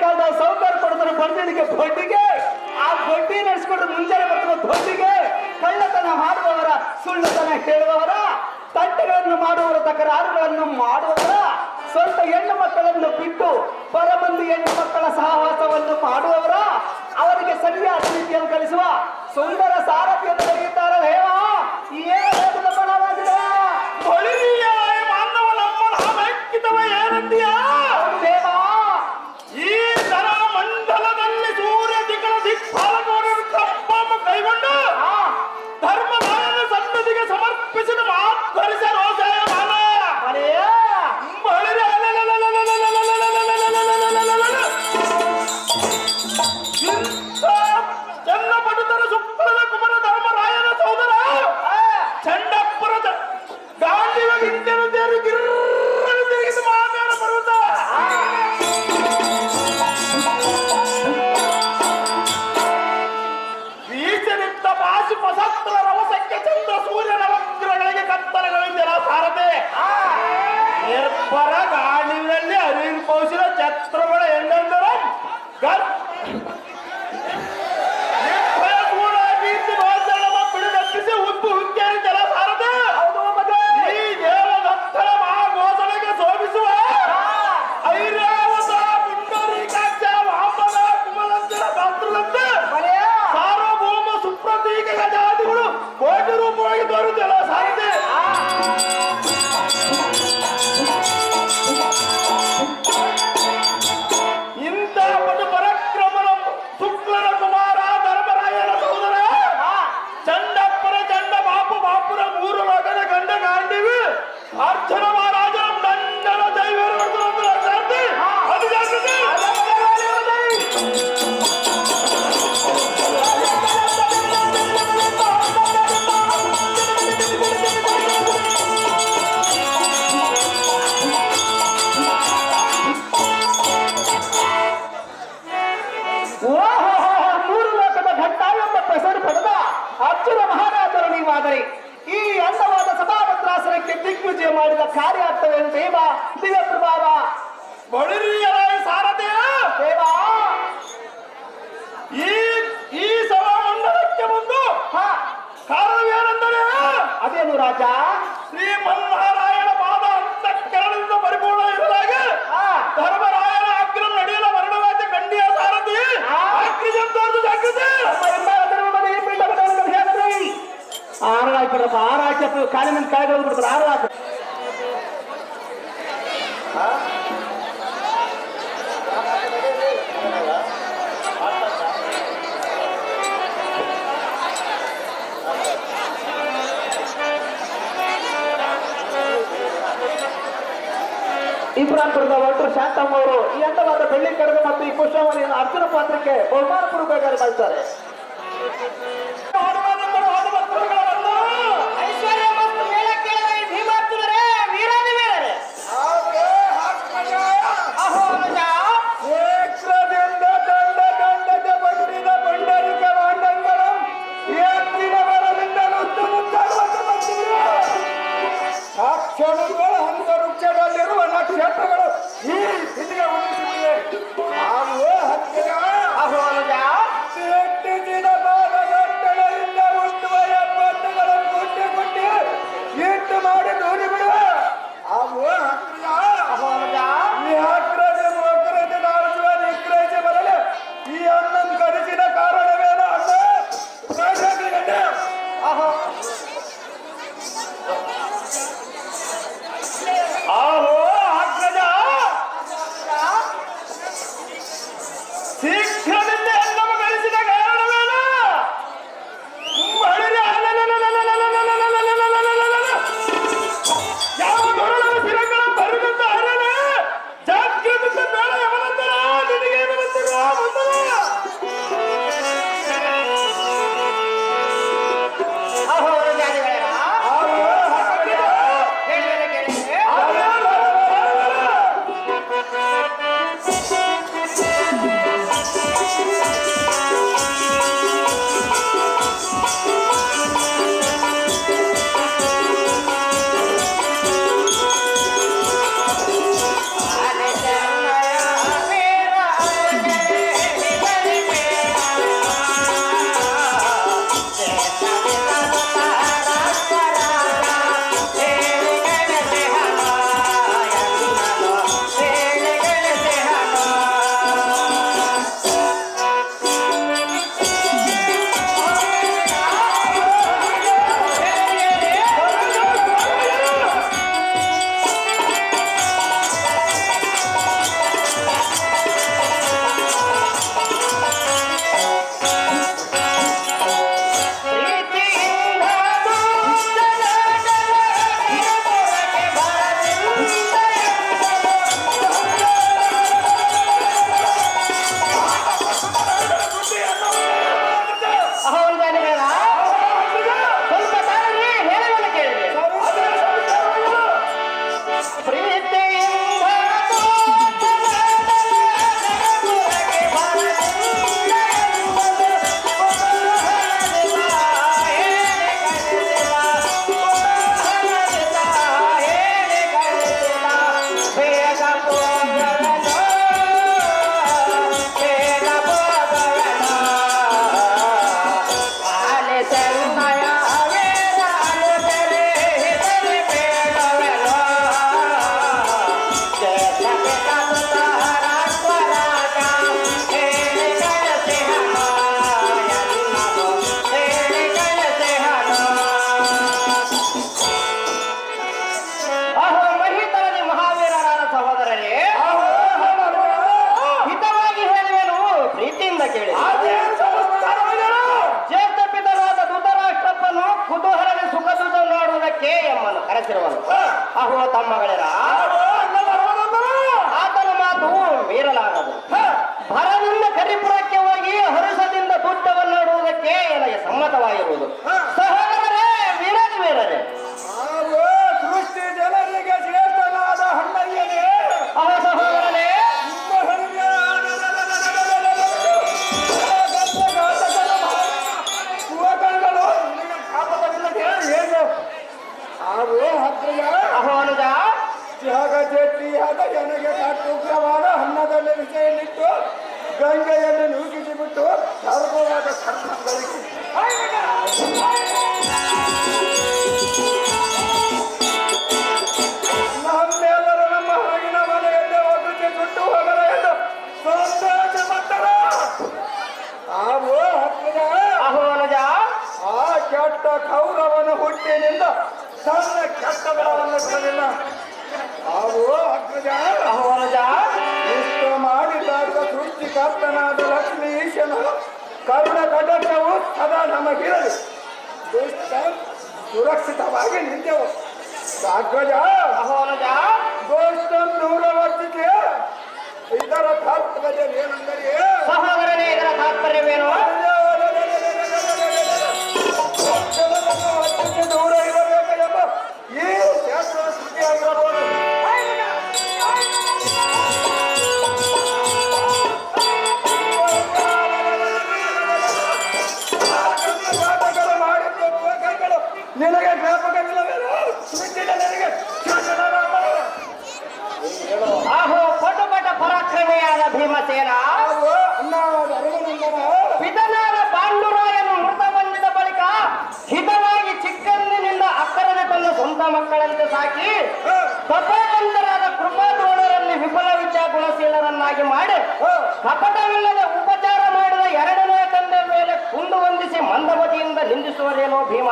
ಕಾಲದ ಸೌಕರ್ಯ ಕೊಡ್ತಾರೆ ಬಂದಿಗೆ ಬಡ್ಡಿಗೆ, ಆ ಬಡ್ಡಿ ನಡೆಸ್ಕೊಟ್ರೆ ಮುಂಚೆನೆ ಬರ್ತಾರೆ ದೊಡ್ಡಿಗೆ. ಕಳ್ಳತನ ಮಾಡುವವರ, ಸುಳ್ಳುತನ ಹೇಳುವವರ, ತಂಟೆಗಳನ್ನು ಮಾಡುವವರ, ತಕರಾರುಗಳನ್ನು ಮಾಡುವವರ, ಸ್ವಂತ ಹೆಣ್ಣು ಮಕ್ಕಳನ್ನು ಬಿಟ್ಟು ಪರಮಂದಿ ಹೆಣ್ಣು ಮಕ್ಕಳ ಸಹವಾಸವನ್ನು ಮಾಡುವವರ, ಅವರಿಗೆ ಸರಿಯಾದ ರೀತಿಯನ್ನು ಕಲಿಸುವ ಸುಂದರ ಸಾರಥಿಯನ್ನು ಕರೆಯುತ್ತಾರೆ. ಹೇವ ಏನು ಬಲವಾಗಿದೆ ಏನಂತೀಯ? ಹೌದು ದೇವ. ಈ ತರ ಮಂಡಲದಲ್ಲಿ ಸೂರ್ಯ ದಿಕ್ಕಳ ದಿಕ್ಪಾಲಕವನ್ನು ತಪ್ಪನ್ನು ಕೈಗೊಂಡು ಧರ್ಮರಾಯನ ಸನ್ನದಿಗೆ ಸಮರ್ಪಿಸಿದ ಮಾಧ್ವರಿಸ ರೋಷಾಯ ಮಾನ ಚನ್ನಪಟುತರ ಸುಪ್ಪಳದ ಕುಮಾರ ಧರ್ಮರಾಯನ ಸೋದರ ಚಂಡಪ್ಪುರದ ಗಾಂಧಿವ ಗಿಂಡನು ತೇರು ಗಿರ್ರನು ತಿರುಗಿದ ಮಹಾಮೇರ ಪರ್ವತ ಬೀಜನಿದ್ದ ಬಾಸಿ ಪಸತ್ರ ರವಸಕ್ಕೆ ಚಂದ್ರ ಸೂರ್ಯ ನವಗ್ರಹಗಳಿಗೆ ಕತ್ತಲಗಳಿಂದೆಲ್ಲ ಸಾರದೆ ನಿರ್ಭರ ಗಾಳಿನಲ್ಲಿ ಅರಿವಿನ ಪೌಸಿನ ಛತ್ರಗಳ ಹೆಣ್ಣಂದರು ನಿರ್ಭಯ ಕೂಡ ಕೀರ್ತಿ ರೋಜನವ ಬಿಡುಗಟ್ಟಿಸಿ ಉಪ್ಪು ಹುಕ್ಕೇರಿ ಜಲ ಸಾರದೆ ಈ ದೇವದತ್ತನ ಮಹಾಘೋಷಣೆಗೆ ಶೋಭಿಸುವ ಐರಾವತ ಪುಂಡರೀಕಾಕ್ಷ ವಾಮನ ಕುಮಲಂಜನ ಶಾಸ್ತ್ರದಂತೆ ಸಾರ್ವಭೌಮ ಸುಪ್ರತೀಕ ಗಜಾದಿಗಳು ಕೋಟಿ ರೂಪವಾಗಿ ತೋರುತ್ತಲ್ಲ ಸಾರದೆ ಇಂಥ ಪಟು ಪರಾಕ್ರಮನ ಶುಕ್ಲನ ಕುಮಾರ ಧರ್ಮರಾಯನ ಸೋದರ ಚಂಡಪ್ಪರ ಚಂಡ ಬಾಪುರ ಮೂರು ಲೋಕದ ಗಂಡ ಗಾಂಡಿವಿ ಅರ್ಜುನ ಮಹಾರಾಜನ ದಂಡನ ದೈವರು ಅದು ಜಾಗೃತಿ ಮೂರು ಲೋಕದ ಘಟ್ಟ ಎಂಬ ಹೆಸರು ಪಡೆದ ಅರ್ಜುನ ಮಹಾರಾಜರು ನೀವಾದರೆ ಈ ಅಂದವಾದ ಸಭಾಭದ್ರಾಸನಕ್ಕೆ ದಿಗ್ವಿಜಯ ಮಾಡಿದ ಕಾರ್ಯಾರ್ಥವೇನು ದೇವ ದಿವ್ಯ ಪ್ರಭಾವ ಬಳಿರಿಯರ ಸಾರಥೆಯ ದೇವ. ಈ ಸಭಾಮಂಡಲಕ್ಕೆ ಬಂದು ಕಾರಣವೇನೆಂದರೆ ಅದೇನು ರಾಜ? ಶ್ರೀಮನ್ನಾರಾಯಣ ಪಾದ ಅಂತಃಕರಣದಿಂದ ಪರಿಪೂರ್ಣ ಇರಲಾಗಿ ಧರ್ಮರಾಯನ ಅಗ್ರಂ ನಡೆಯಲ ವರ್ಣವಾದ್ಯ ಖಂಡಿಯ ಸಾರಥಿ ಅಗ್ರಿಜಂ ತೋರ್ದು ಜಾಗೃತಿ ಆರಾಯ್ಬಿಡಪ್ಪ, ಆರಾಯ್ಕೆ ಕಾಲಿನ ಕಾಯಿಗಳು ಬಿಡ್ತಾರೆ. ಆರಾಯ್ತು ಇಬ್ರಾಂಪುರದ ಒಟ್ಟು ಶಾಂತಮ್ಮ ಅವರು ಈ ಅಂದವಾದ ಬೆಳ್ಳಿ ಕಡಗ ಮತ್ತು ಈ ಪುಷ್ಪವನಿಯನ್ನು ಅರ್ಜುನ ಪಾತ್ರಕ್ಕೆ ಬಹುಮಾನ ಕೊಡಬೇಕಾದ್ರೆ ಕಳಿಸ್ತಾರೆ. ಐಶ್ವರ್ಯ ಮತ್ತು ಮೇಳ ಕೇಳಿದ ಈ ಭೀಮಾರ್ಜುನರೇ ವೀರಾದಿ ವೀರರೇ ಅಹೋ ಅನುಜ ಕ್ಷೇತ್ರದಿಂದ ದಂಡ ದಂಡಕ್ಕೆ ಬಂದಿದ ಪಂಡರಿಕ ವಾಂಡಂಗಳಂ ಎತ್ತಿನ ಬರದಿಂದ ನುದ್ದು ಮುದ್ದಾಡುವಂತೆ ಬಂದಿವೆ. ಆ ಕ್ಷಣಗಳು ಹಂತ ವೃಕ್ಷದಲ್ಲಿರುವ ನಕ್ಷತ್ರಗಳು ಈ ಸ್ಥಿತಿಗೆ ಹೊಂದಿಸುತ್ತಿವೆ. ಅಹೋ ಅನುಜ ಅಹೋ ಅನುಜ ಎಟ್ಟಿನ ಭಾಗಗಟ್ಟಳೆಯಿಂದ ಅಹೋ ತಮ್ಮಗಳೇರ ಆತನ ಮಾತು ಮೀರಲಾಗದು. ಭರದಿಂದ ಕರಿಪುರಕ್ಕೆ ಹೋಗಿ ಹರುಷದಿಂದ ದುಡ್ಡವನ್ನು ನೋಡುವುದಕ್ಕೆ ನನಗೆ ಸಮ್ಮತವಾಗಿರುವುದು. ಸಹೋದರರೇ, ವೀರರೇ, ಸೃಷ್ಟಿ ಜನರಿಗೆ ಶ್ರೇಷ್ಠನಾದ ಹಣ್ಣಯ್ಯನೇ, ಅಹೋ ಸಹೋದರನೇ, ಅಹೋ ಅನುಜ, ತ್ಯಾಗ ಜನಗೆ ಕಟ್ಟುಗ್ರವಾದ ಹಣ್ಣದಲ್ಲಿ ವಿಷಯನ್ನಿಟ್ಟು ಗಂಗೆಯನ್ನು ನೂಗಿಸಿಬಿಟ್ಟು ಸರ್ವವಾದ ಕರ್ಮಗಳಿಗೆ ನಮ್ಮೆಲ್ಲರ ನಮ್ಮ ಹೊರಗಿನ ಮನೆಯನ್ನೇ ಒಬ್ಬಕ್ಕೆ ಸುಟ್ಟು ಹೋಗಲ ಎಂದು ಸಂತೋಷ ಪಟ್ಟರ. ನಾವು ಅಹೋ ಅನುಜ, ಆ ಕೆಟ್ಟ ಕೌರವನ ಹುಟ್ಟಿನಿಂದ ಸಣ್ಣ ಕೆಟ್ಟ ಬೆಳವನ್ನು ಬಿಡಲಿಲ್ಲ. ಅವು ಅಗ್ರಜ, ಅಹೋ ಅನುಜ, ಇಷ್ಟು ಮಾಡಿದಾಗ ಸೃಷ್ಟಿಕರ್ತನಾದ ಲಕ್ಷ್ಮೀ ಈಶನ ಕರುಣ ಕಟಾಕ್ಷವು ಸದಾ ನಮಗಿರಲಿ. ದುಷ್ಟ ಸುರಕ್ಷಿತವಾಗಿ ನಿಂತೆವು. ಅಗ್ರಜ, ಅಹೋ ಅನುಜ, ದುಷ್ಟ ದೂರವರ್ತಿಕೆ ಇದರ ತಾತ್ಪರ್ಯ ಏನೆಂದರೆ ಸಹೋದರನೇ, ಇದರ ತಾತ್ಪರ್ಯವೇನು? ದೂರ ಇರಬೇಕೆಂಬ ಈ ಶಾಸ್ತ್ರ ಶ್ರುತಿಯಾಗಿರಬಹುದು. ಮಾಡಿದ್ದು ನಿನಗೆ ಜ್ಞಾಪಕವಿಲ್ಲವೇನು? ನನಗೆ ಅಹೋ ಪಟುಪಟ ಪರಾಕ್ರಮೆಯಾದ ಭೀಮಸೇನ, ಪಿತನಾದ ಪಾಂಡುರಾಯನು ಮೃತ ಬಂದಿದ ಬಳಿಕ ಹಿತವಾಗಿ ಚಿಕ್ಕಂದಿನಿಂದ ಅಕ್ಕರನೆ ತನ್ನ ಸ್ವಂತ ಮಕ್ಕಳಂತೆ ಸಾಕಿ ತಪೋವಂತರಾದ ಕೃಪಾದ್ರೋಣರಲ್ಲಿ ವಿಫಲ ವಿದ್ಯಾ ಗುಣಶೀಲರನ್ನಾಗಿ ಮಾಡಿ ಕಪಟವಿಲ್ಲದೆ ಉಪಚಾರ ಮಾಡಿದ ಎರಡನೇ ತಂದೆ ಮೇಲೆ ಕುಂದು ಹೊಂದಿಸಿ ಮಂದಮತಿಯಿಂದ ನಿಂದಿಸುವರೇನೋ ಭೀಮ.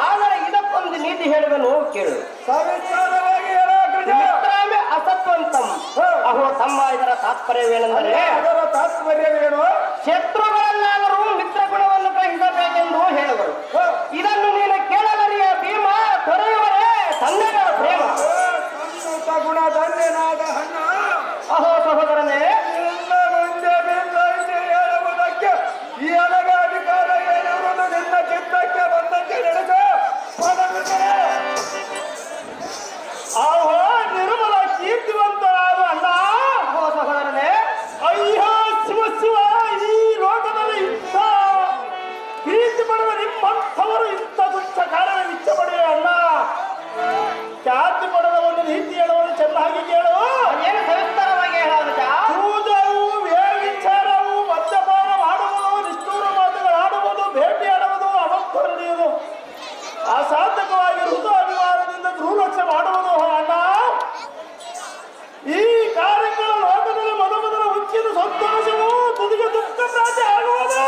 ಆದರೆ ಇದಕ್ಕೊಂದು ನೀತಿ ಹೇಳುವೆನು, ಕೇಳು. ಸವಿಸ್ತಾರವಾಗಿ ಹೇಳ ಮಿತ್ರಾಮಿ ಅಸತ್ವಂತಂ. ಅಹೋ ತಮ್ಮ, ಇದರ ತಾತ್ಪರ್ಯವೇನೆಂದರೆ ಅದರ ತಾತ್ಪರ್ಯವೇನು? ಶತ್ರುಗಳನ್ನಾದರೂ ಮಿತ್ರ ಗುಣವನ್ನು ಗ್ರಹಿಸಬೇಕೆಂದು ಹೇಳಿದರು. ಇದನ್ನು ನೀನು ಕೇಳಲರಿಯ ಭೀಮ, ತೊರೆಯುವರೇ ತಂದೆಗಳ ಪ್ರೇಮ. ಸಂಸ್ಕೃತ ಗುಣ ಧನ್ಯನಾದ ಹಣ್ಣ. ಅಹೋ ಸಹೋದರನೇ, ನಿನ್ನ ಮುಂದೆ ಬಿಲ್ಲ ಇದೆ ಹೇಳುವುದಕ್ಕೆ ಈ ಅನಗ ಅಧಿಕಾರ ಏನಿರುವುದು ನಿನ್ನ ಚಿತ್ತಕ್ಕೆ ಬಂದಂತೆ ನಡೆಸ ಪದವಿರುತ್ತದೆ. ಆಹೋ ನಿರ್ಮಲ ಕೀರ್ತಿವಂತರಾದ ಅಣ್ಣ. ಅಹೋ ಸಹೋದರನೇ, ಅಯ್ಯೋ ಶಿವ ಶಿವ, ಈ ಲೋಕದಲ್ಲಿ ಇಂಥ ಪ್ರೀತಿ ಪಡೆದ ನಿಮ್ಮಂಥವರು ಇಂಥ ತುಚ್ಛ ಕಾರಣ ಇಚ್ಛೆ ಪಡೆಯುವ ಅಣ್ಣ. ಖ್ಯಾತಿ ಪಡೆದ ಒಂದು ರೀತಿ ಹೇಳುವುದು ಚೆನ್ನಾಗಿ ಕೇಳು. ಏನು ಸವಿಸ್ತಾರವಾಗಿ ಹೇಳೋದು? ಪೂಜವು, ವ್ಯವಿಚಾರವು, ಮದ್ಯಪಾನ ಮಾಡುವುದು, ನಿಷ್ಠೂರ ಮಾತುಗಳಾಡುವುದು, ಭೇಟಿಯಾಡುವುದು, ಅಭಕ್ತ ನಡೆಯುವುದು, ಅಸಾಧಕವಾಗಿರುವುದು, ಅಭಿಮಾನದಿಂದ ದುರ್ಲಕ್ಷ್ಯ ಮಾಡುವುದು ಅಣ್ಣ. ಈ ಕಾರ್ಯಗಳು ಲೋಕದಲ್ಲಿ ಮೊದಲ ಹುಚ್ಚಿನ ಸಂತೋಷವು ತುದಿಗೆ ದುಃಖ ಪ್ರಾಪ್ತಿ ಆಗುವುದು.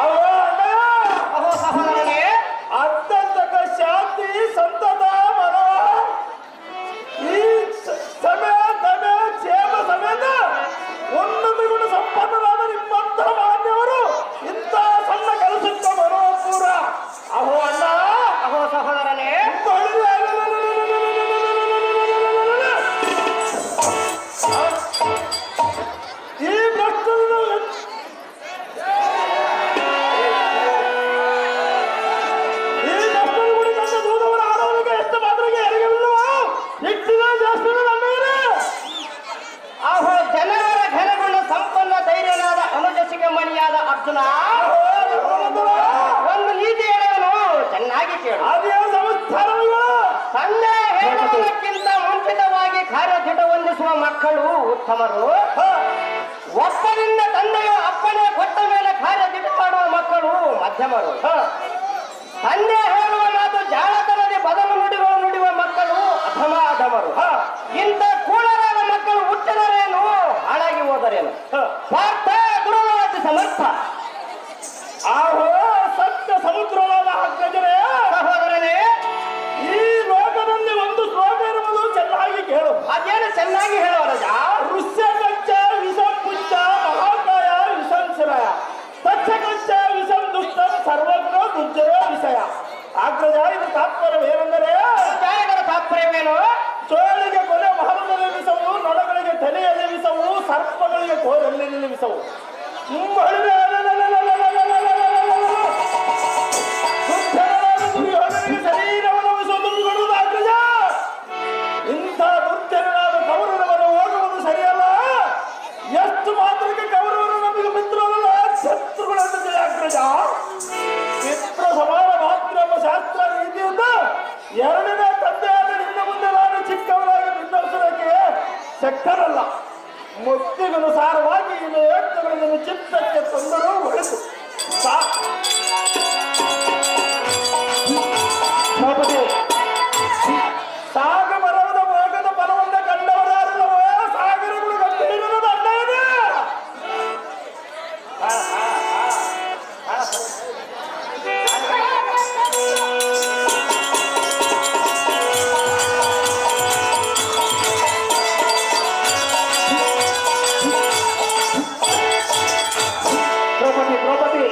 ಅವು ಅಣ್ಣ, ಅಹೋ ಸಹೋದರನೇ, ಅತ್ಯಂತಕ ಶಾಂತಿ ಸಂತತ ಮನೋ ಈ ಸಮಯ ಸಮಯ ಕ್ಷೇಮ ಸಮೇತ ಉನ್ನತ ಗುಣ ಸಂಪನ್ನರಾದ ನಿಮ್ಮಂತಹ ಮಾನ್ಯವರು ಇಂಥ ಸಣ್ಣ ಕೆಲಸಕ್ಕೆ ಬರುವ ಪೂರ. ಅಹೋ ಅಣ್ಣ, ಅಹೋ ಸಹೋದರನೇ, ಈ ಭ್ರಷ್ಟರನ್ನು ನನ್ನ ದೂರವರ ಆಡೋದಕ್ಕೆ ಎಷ್ಟು ಮಾತ್ರಕ್ಕೆ ಎರಗವಿಲ್ಲವ ಹೆಚ್ಚಿನ ಜಾಸ್ತಿ ನನ್ನ ಇದೆ. ಅಹೋ ಜನರ ಘನಗುಣ ಸಂಪನ್ನ ಧೈರ್ಯನಾದ ಅನುಜಸಿಗೆ ಮಣಿಯಾದ ಅರ್ಜುನ, ಒಂದು ನೀತಿ ಹೇಳುವನು, ಚೆನ್ನಾಗಿ ಕೇಳು. ಅದೇ ಸಂಸ್ಕಾರಗಳು ತಂದೆ ಹೇಳುವುದಕ್ಕಿಂತ ಮುಂಚಿತವಾಗಿ ಕಾರ್ಯದಿಟ ಹೊಂದಿಸುವ ಮಕ್ಕಳು ಉತ್ತಮರು. ಒಪ್ಪದಿಂದ ತಂದೆಯು ಅಪ್ಪನೇ ಕೊಟ್ಟ ಮೇಲೆ ಕಾರ್ಯದಿಟ ಮಾಡುವ ಮಕ್ಕಳು ಮಧ್ಯಮರು. ತಂದೆ ಹೇಳುವ ಮಾತು ಜಾಳತನದಿ ಬದಲು ನುಡಿಯುವ ಮಕ್ಕಳು ಅಧಮರು. ಇಂಥ ಕೂಳರಾದ ಮಕ್ಕಳು ಹುಟ್ಟಿದರೇನು, ಹಾಳಾಗಿ ಹೋದರೇನು? ಸ್ವಾರ್ಥ ದುರವಾದಿ ಸಮರ್ಥ. ಆಹೋ ಸತ್ಯ ಸಮುದ್ರವಾದ ಅಗ್ರಜರೇ, ಸಹೋದರನೇ, ಈ ಲೋಕದಲ್ಲಿ ಒಂದು ಶ್ಲೋಕ ಇರುವುದು, ಚೆನ್ನಾಗಿ ಕೇಳು. ಅದೇನು ಚೆನ್ನಾಗಿ ಹೇಳುವ ಋಷ್ಯ ಕಚ್ಚ ವಿಷಂ ಪುಚ್ಚ ಮಹಾಕಾಯ ವಿಷಂಶಿರಯ ತಚ್ಚ ಕಚ್ಚ ವಿಷಂ ದುಷ್ಟಂ ಸರ್ವಜ್ಞ ದುರ್ಜಯ ವಿಷಯ. ಅಗ್ರಜ, ಇದು ತಾತ್ಪರ್ಯವೇನೆಂದರೆ ಜಯ ಕೋರಲ್ಲಿ ನಿಲ್ಲಿಸವು ಶರೀರವನ್ನು ತುಂಬಿಕೊಳ್ಳುವುದಾಗ್ರಜ. ಇಂಥ ದುರ್ಜನರಾದ ಕೌರವರ ಹೋಗುವುದು ಸರಿಯಲ್ಲ. ಎಷ್ಟು ಮಾತ್ರಕ್ಕೆ ಕೌರವರು ನಮಗೆ ಮಿತ್ರರಲ್ಲ, ಶತ್ರುಗಳಂತೆ ಅಗ್ರಜ. ಮಿತ್ರ ಸಮಾನ ಮಾತ್ರ ಎಂಬ ಶಾಸ್ತ್ರ ನೀತಿಯಿಂದ ಎರಡನೇ ತಂದೆಯಾದ ನಿನ್ನ ಮುಂದೆ ನಾನು ಚಿಕ್ಕವರಾಗಿ ಬಿನ್ನವಿಸೋದಕ್ಕೆ ಶಕ್ತರಲ್ಲ. ಮುಕ್ತಿಗನುಸಾರವಾಗಿ ಈ ಯೋಚನೆಗಳನ್ನು ಚಿತ್ತಕ್ಕೆ ತಂದರೂ ಒಳಿತು. ಸಾಗ ಮರವದ ಮೋಗದ ಫಲವನ್ನ ಕಂಡವರಾರಲ್ಲವೋ ಸಾಗರಗಳು ಗಂಭೀರದ ಅಡ್ಡ ಇದೆ. ದ್ರೌಪದಿ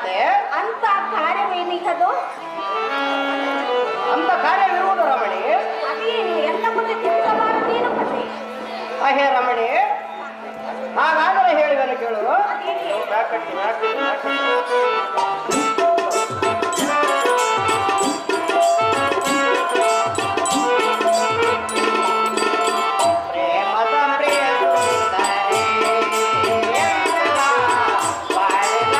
ಕಾಂತೆ ಅಂತ ಕಾರ್ಯವೇನಿಗದು ಅಂತ ಕಾರ್ಯವಿರುವುದು ರಮಣಿ. ಅದೇನು ಎಲ್ಲ ಮುಂದೆ ತಿಳಿಸಬಾರದೇನು ಪತಿ ಅಹೇ ರಮಣಿ, ಹಾಗಾದರೆ ಹೇಳಿದನು ಕೇಳು. ಪ್ರೇಮದ ಪ್ರಿಯ ಸುಂದರಿ, ಎಲ್ಲ ಬಾಳಿನ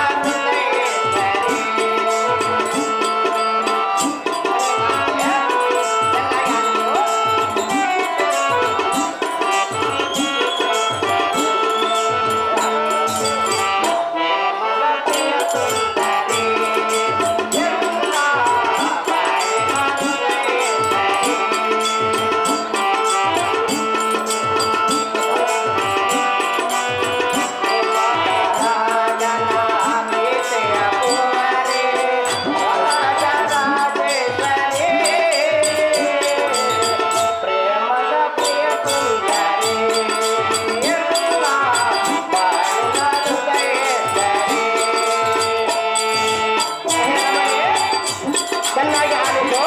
ಹೃದಯೇಶ್ವರಿ. ಚೆನ್ನಾಗಿ ಆಡಿತು.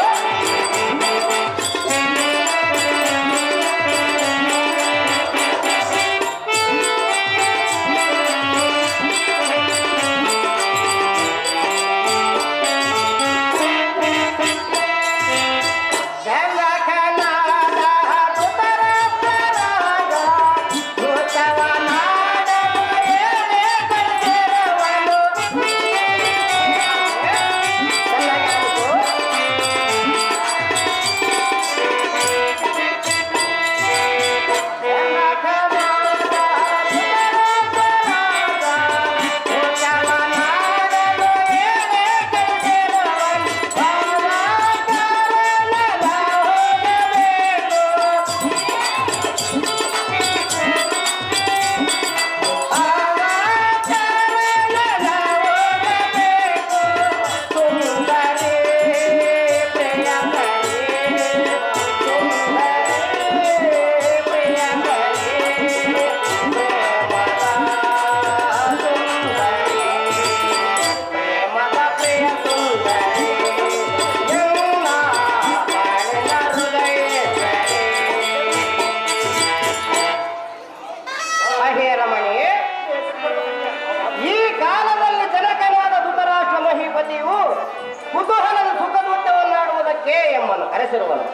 ಅಹೇ ರಮಣಿ, ಈ ಕಾಲದಲ್ಲಿ ಜನಕನಾದ ಧೃತರಾಷ್ಟ್ರ ಮಹೀಪತಿಯು ಕುತೂಹಲದ ಸುಖದೂತವನ್ನಾಡುವುದಕ್ಕೆ ಎಂಬನು ಕರೆಸಿರುವನು.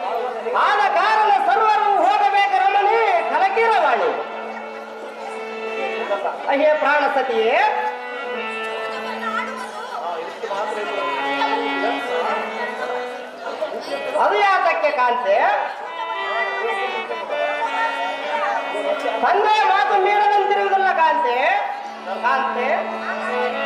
ಆದ ಕಾರಣ ಸರ್ವರು ಹೋಗಬೇಕು ರಮಣಿ, ಕಲಕಿರವಾಣಿ. ಅಹೇ ಪ್ರಾಣ ಸತಿಯೇ, ಅದು ಯಾತಕ್ಕೆ ಕಾಂತೆ? ತಂದೆಯ ಮಾತು ಮೀರದಂತಿರುವುದಲ್ಲ ಕಾಂತೆ. ಕಾಂತೆ ಸರಿ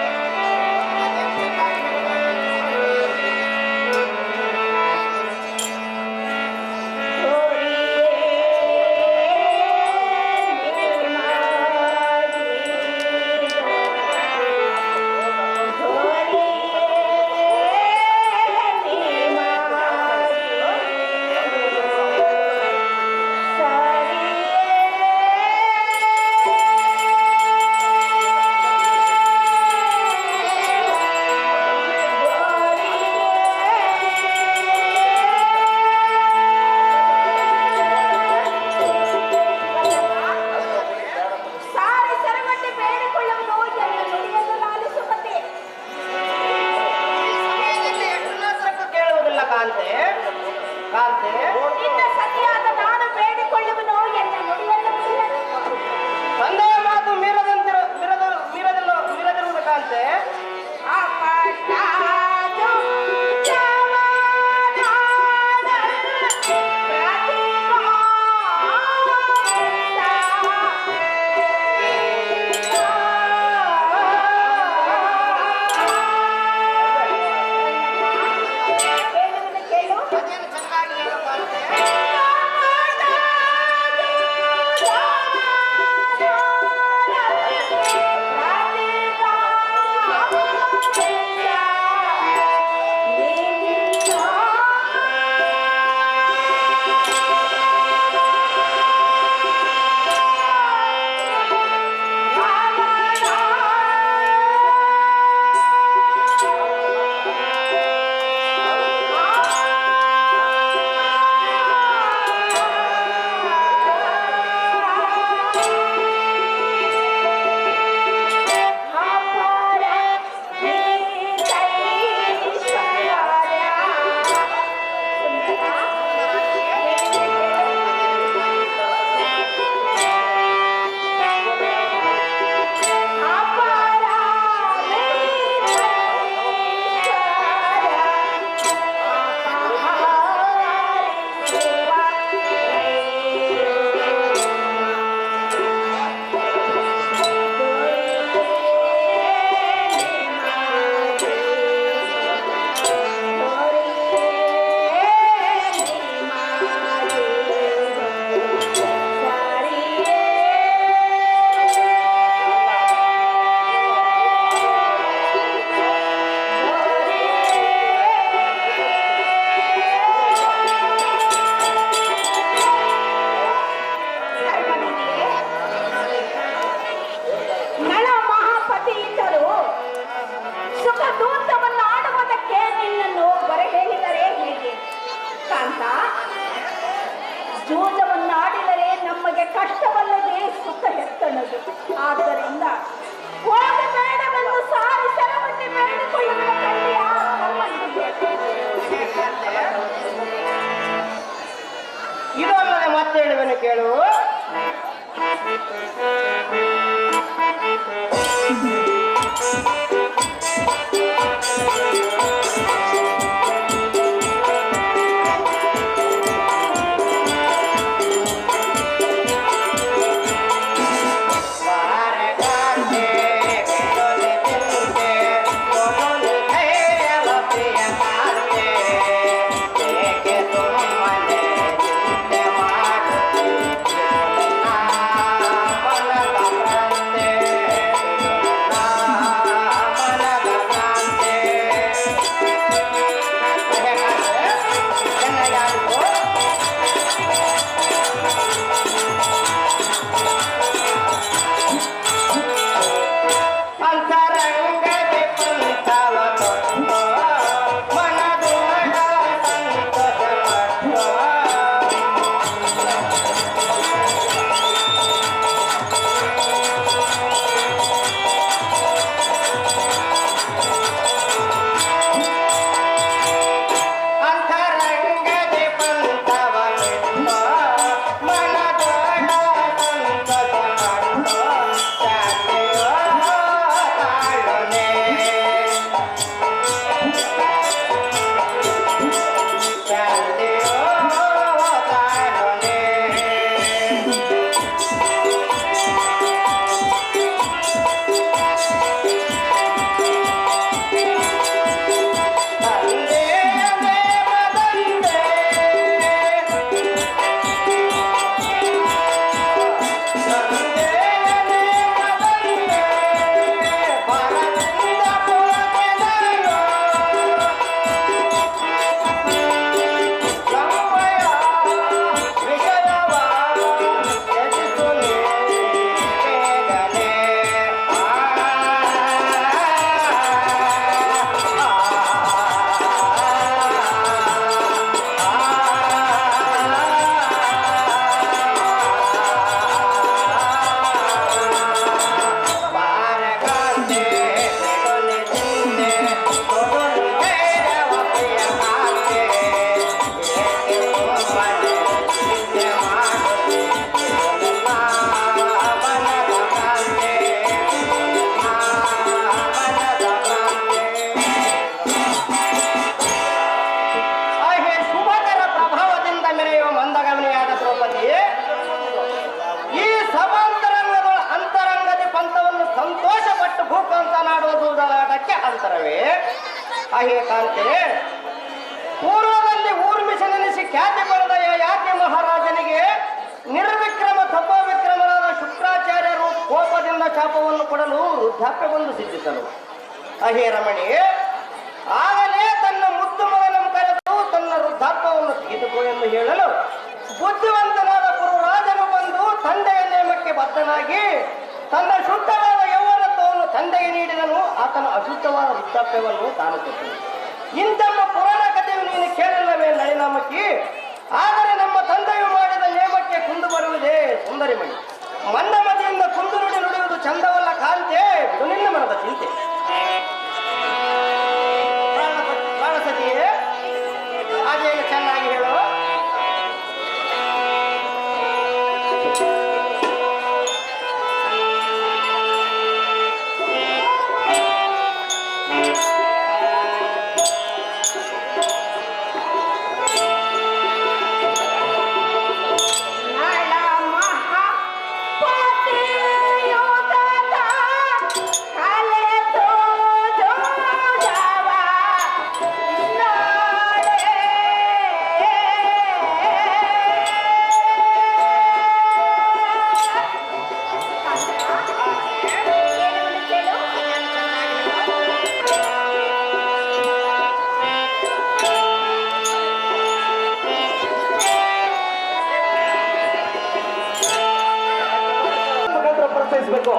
ಕೇಳು. ಅಂತರವೇ ಅಹೇ ಕಾಂತೆ. ಪೂರ್ವದಲ್ಲಿ ಊರ್ಮಿಸನೆನಿಸಿ ಖ್ಯಾತಿ ಪಡೆದ ಯಾಜ್ಞ ಮಹಾರಾಜನಿಗೆ ನಿರ್ವಿಕ್ರಮ ತಪೋವಿಕ್ರಮರಾದ ಶುಕ್ರಾಚಾರ್ಯರು ಕೋಪದಿಂದ ಶಾಪವನ್ನು ಕೊಡಲು ವೃದ್ಧಾಪ್ಯವನ್ನು ಸಿದ್ಧಿಸಲು. ಅಹೇ ರಮಣಿ, ಆಗಲೇ ತನ್ನ ಮುದ್ದು ಮಗನನ್ನು ಕರೆದು ತನ್ನ ವೃದ್ಧಾಪ್ಯವನ್ನು ತೆಗೆದುಕೋ ಎಂದು ಹೇಳಲು ಬುದ್ಧಿವಂತನಾದ ಪುರುರಾಜನು ಬಂದು ತಂದೆಯ ನೇಮಕ್ಕೆ ಬದ್ಧನಾಗಿ ತನ್ನ ಶುದ್ಧವಾದ ಯೌವನತ್ವವನ್ನು ತಂದೆಗೆ ನೀಡಿದನು. ಆತನ ಅಶುದ್ಧವಾದ ವೃದ್ಧಾಪ್ಯವನ್ನು ತಾನು ಕೊಟ್ಟನು. ಇಂತಹ ಪುರಾಣ ಕಥೆಯು ನೀನು ಕೇಳಿಲ್ಲವೇ ನಳಿನಾಮಕ್ಕಿ? ಆದರೆ ನಮ್ಮ ತಂದೆಯು ಮಾಡಿದ ನೇಮಕ್ಕೆ ಕುಂದು ಬರುವುದೇ ಸುಂದರಿಮಣಿ. ಮನ್ನಮತಿಯಿಂದ ಕುಂದು ನುಡಿ ನುಡಿಯುವುದು ಚಂದವಲ್ಲ ಕಾಂತೆ, ಇದು ನಿನ್ನ ಮನದ ಚಿಂತೆ. ಪ್ರಾಣಸತಿಯೇ, ಹಾಗೇನು ಚೆನ್ನಾಗಿ ಹೇಳು. ಪರಿಚಯಿಸಬೇಕು.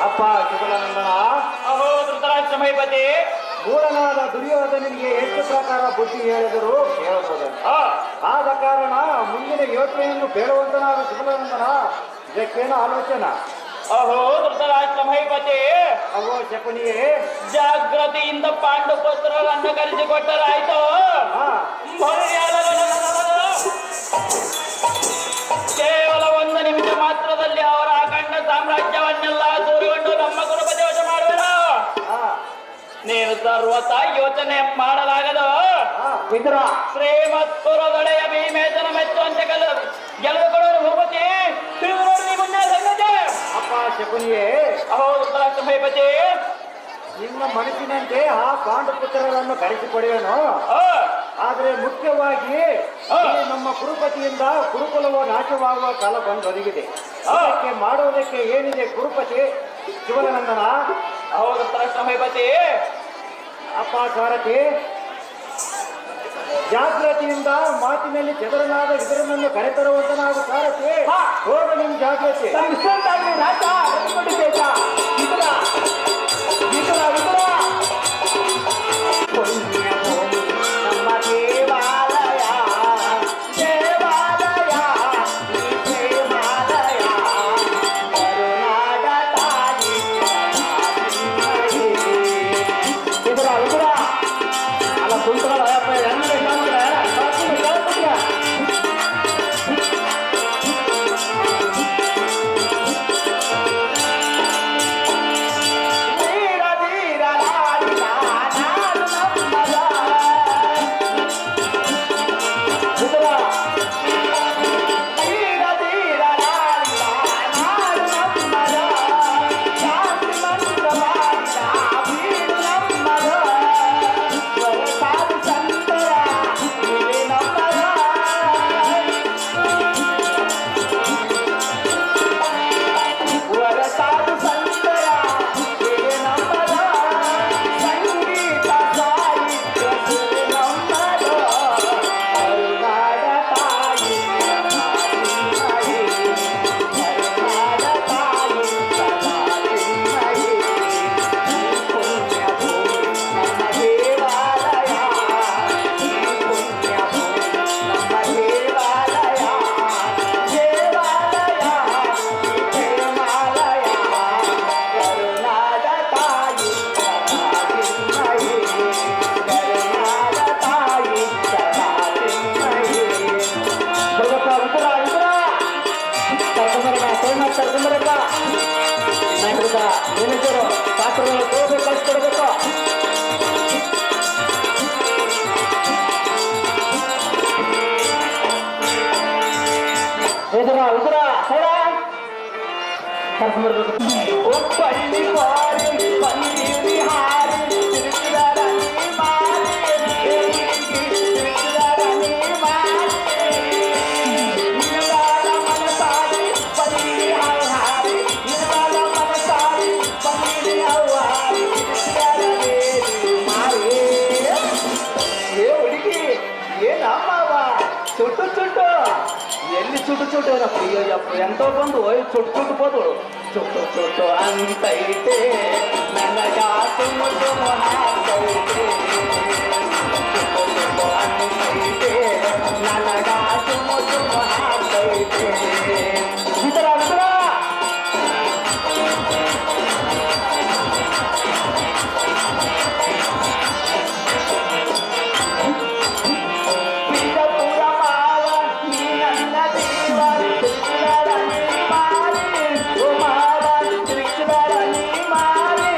ಅಪ್ಪ ಶುಭನಂದನ, ಅಹೋ ಧೃತರಾಷ್ಟ್ರ ಮಹಿಪತಿ, ಮೂಢನಾದ ದುರ್ಯೋಧನಿಗೆ ಎಷ್ಟು ಪ್ರಕಾರ ಬುದ್ಧಿ ಹೇಳಿದರು ಕೇಳಬಹುದು. ಆದ ಕಾರಣ ಮುಂದಿನ ಯೋಚನೆಯನ್ನು ಬೇಡುವಂತನಾದ ಶುಭನಂದನ, ಇದಕ್ಕೇನು ಆಲೋಚನಾ? ಅಹೋ ಧೃತರಾಷ್ಟ್ರ ಮಹಿಪತಿ, ಅವೋ ಶಕುನಿಯೇ, ಜಾಗ್ರತೆಯಿಂದ ಪಾಂಡುಪುತ್ರರನ್ನು ಕರೆಸಿಕೊಟ್ಟರಾಯ್ತು. ಕೇವಲ ಒಂದು ನಿಮಿಷ ಮಾತ್ರದಲ್ಲಿ ಅವರ ಅಖಂಡ ಸಾಮ್ರಾಜ್ಯವನ್ನೆಲ್ಲ ದೂರಗೊಂಡು ನಮ್ಮ ಕುರುಪತಿ ವಶ ಮಾಡುವೆನು. ನೀನು ಸರ್ವತ ಯೋಚನೆ ಮಾಡಲಾಗದು. ವಿದುರ ಶ್ರೀಮತ್ಪುರದೊಡೆಯ ಭೀಮೇಶನ ಮೆಚ್ಚುವಂತೆ ಗೆಳೆದುಕೊಳ್ಳುವ ಭೂಪತಿ ತಿಳಿದು ಮುಂದೆ ಸಂಗತಿ. ಅಪ್ಪ ಶಕುನಿಯೇ, ಹೌದು ಧೃತರಾಷ್ಟ್ರ ಮಹಿಪತಿ. ನಿಮ್ಮ ಮನಸ್ಸಿನಂತೆ ಆ ಪಾಂಡುಪುತ್ರರನ್ನು ಕರೆಸಿಕೊಡೆಯನು. ಆ, ಆದರೆ ಮುಖ್ಯವಾಗಿ ಈ ನಮ್ಮ ಕುರುಪತಿಯಿಂದ ಕುರುಕುಲವು ನಾಶವಾಗುವ ಕಾಲ ಬಂದೊದಗಿದೆ. ಅದಕ್ಕೆ ಮಾಡುವುದಕ್ಕೆ ಏನಿದೆ ಕುರುಪತಿ ಶಿವನಂದನ? ಹೌದು ಧೃತರಾಷ್ಟ್ರ ಮಹಿಪತಿ. ಅಪ್ಪ ಸಾರಥಿ, ಜಾಗೃತಿಯಿಂದ ಮಾತಿನಲ್ಲಿ ಚದರನಾದ ವಿದುರನನ್ನು ಕರೆತರುವಂತ ನಾವು ಸಾರಥಿ. ಹೋಗ ನಿಮ್ ಜಾಗೃತಿ. ವಿಶ್ರಾಂತಾಗಿ ರಾಜ ನಡೆದುಕೊಂಡಿದ್ದೇಕ. ವಿದುರ ವಿದುರ ವಿದುರ ಪುಣ್ಯ ಭೂಮಿ ನಮ್ಮ ದೇವಾಲಯ, ದೇವಾಲಯ ಈ ದೇವಾಲಯ, ಕರುನಾಡ ತಾಯಿ ವಿದುರ ವಿದುರ ಅಲ್ಲ ಕುಂತ್ರ ಏನಿದ್ದರು ಪಾತ್ರಗಳು ಹೋಗಿ ಕಳಿಸ್ಕೊಡ್ಬೇಕು. ಎದುರ ಉದುರ ಸೈಡ ಕರ್ಕೊಂಡ್ಬರ್ಬೇಕು. ಒಪ್ಪಳ್ಳಿ ಬಾರಿ ಪನ್ನೀರಿ ಹಾರಿ ತಿರುಗಿದರ ನೀ ಮಾರಿ, ತಿರುಗಿದರ ನೀ ಮಾರಿ, ನಿನಗಾದ ಮನಸಾರಿ ಪನ್ನೀರಿ ಹಾರಿ, ನಿನಗಾದ ಮನಸಾರಿ ಪನ್ನೀರಿ ಹಾರಿ, ತಿರುಗಿದರ ನೀ ಮಾರಿ. ಏ ಹುಡುಗಿ ಏನಮ್ಮವ ಚುಟ್ಟು ಚುಟ್ಟು ಎಲ್ಲಿ ಚುಟ್ಟು ಚುಟ್ಟು ಏನಪ್ಪ ಅಯ್ಯಪ್ಪ ಎಂತ ಬಂದು ಚುಟ್ಟು ಚುಟ್ಟು ಬೋದಳು ಚುಟ್ಟು ಚುಟ್ಟು ಅಂತೈತೆ ನನಗಾತು ಮುಟ್ಟು ಹಾಕೈತೆ, ಚುಟ್ಟು ಚುಟ್ಟು ಅಂತೈತೆ ನನಗಾತು ಮುಟ್ಟು ಹಾಕೈತೆ. ವಿತರ ವಿತರ ಪೀಠಪುರ ಮಾವ ನೀ ನನ್ನ ದೇವ, ತಿರುಗಿದರ ನೀ ಮಾರಿ, ಓ ಮಾವ ತಿರುಗಿದರ ನೀ ಮಾರಿ,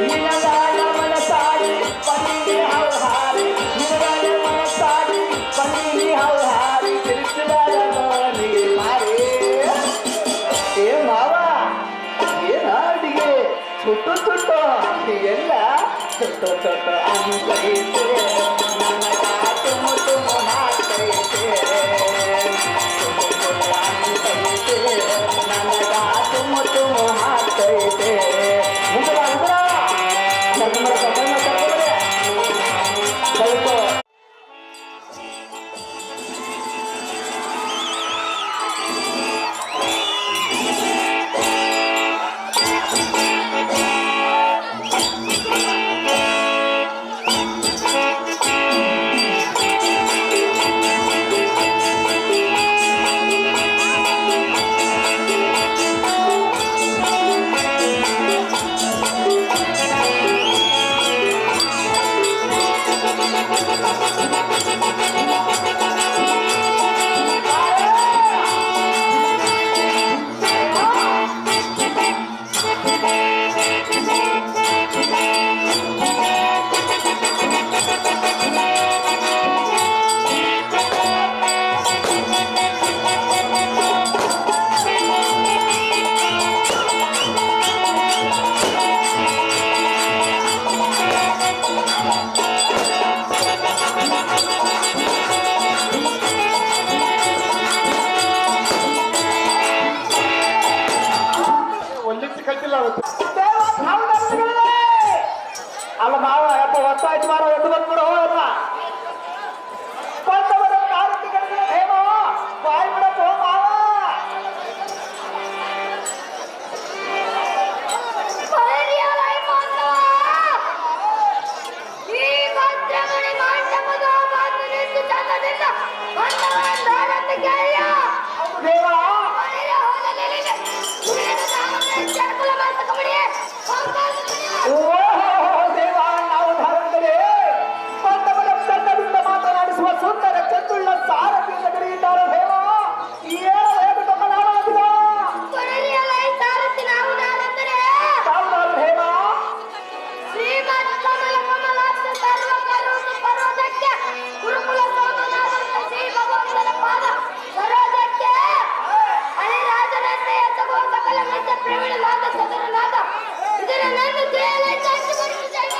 ನಿನಗಾದ ಮನಸಾರಿ ಪನ್ನೀರಿ ಹೌಹಾರಿ, ನಿನಗಾದ ಮನಸಾರಿ ಪನ್ನೀರಿ ಹೌಹಾರಿ, ತಿರುಗಿದರ ನೀ ಮಾರಿ. ಏ ಮಾವ ಏನ ಅಡಿಗೆ ಚುಟ್ಟು ಚುಟ್ಟು ಎಲ್ಲ ಚುಟ್ಟು ಚುಟ್ಟು ಅಂತೈತೆ ನನಗಾತು ಮುಟ್ಟು ಹಾಕೈತೆ, ಚುಟ್ಟು ಚುಟ್ಟು ಅಂತೈತೆ ನನಗಾತು ಮುಟ್ಟು ಹಾಕೈತೆ. ಮುಂದೆ ಕರ್ಕೊಂಬರ ಸ್ವಲ್ಪ ಅರ್ಥ ಆಯ್ತು ಮಾರೋ ಎದ್ದು ಬಂದ್ಬಿಡು ಅಲ್ಲ ಬಂದವರ ಕಾರ್ತಿಕರಿಗೆ ಹೇಮ ಬಾಯ್ ಬಿಡಪ್ಪ ಮಾವ ದೇವ ದೇವ ನಾವು ಧಾರಣೆ ಬಂದವರ ತಂಡದಿಂದ ಮಾತನಾಡಿಸುವ ಸುಂದರ ಚಂದುಳ್ಳ ಸಾರಥಿಯಿಂದ ಕರೆಯುತ್ತಾರೆ ದೇವ ಏನು ಹೇಗೆ ತಪ್ಪಲಾಗಿಲ್ಲ ತಾವು ಹೇಮ ಗುರುಕುಲ ಸೋಮನಾಥ ಶ್ರೀ ಭಗವಂತನ ಪಾದ ಸರೋಜಕ್ಕೆ ಹರಿರಾಜನಂತೆ ಎತ್ತುವ ಸಕಲ ಮಿತ್ರ ಪ್ರವೀಣನಾಥ ಸದರನಾಥ ಇದರ ನನ್ನ ದೇಹದಲ್ಲಿ ಚಾಚಿ ಬರುತ್ತಿದ್ದೇನೆ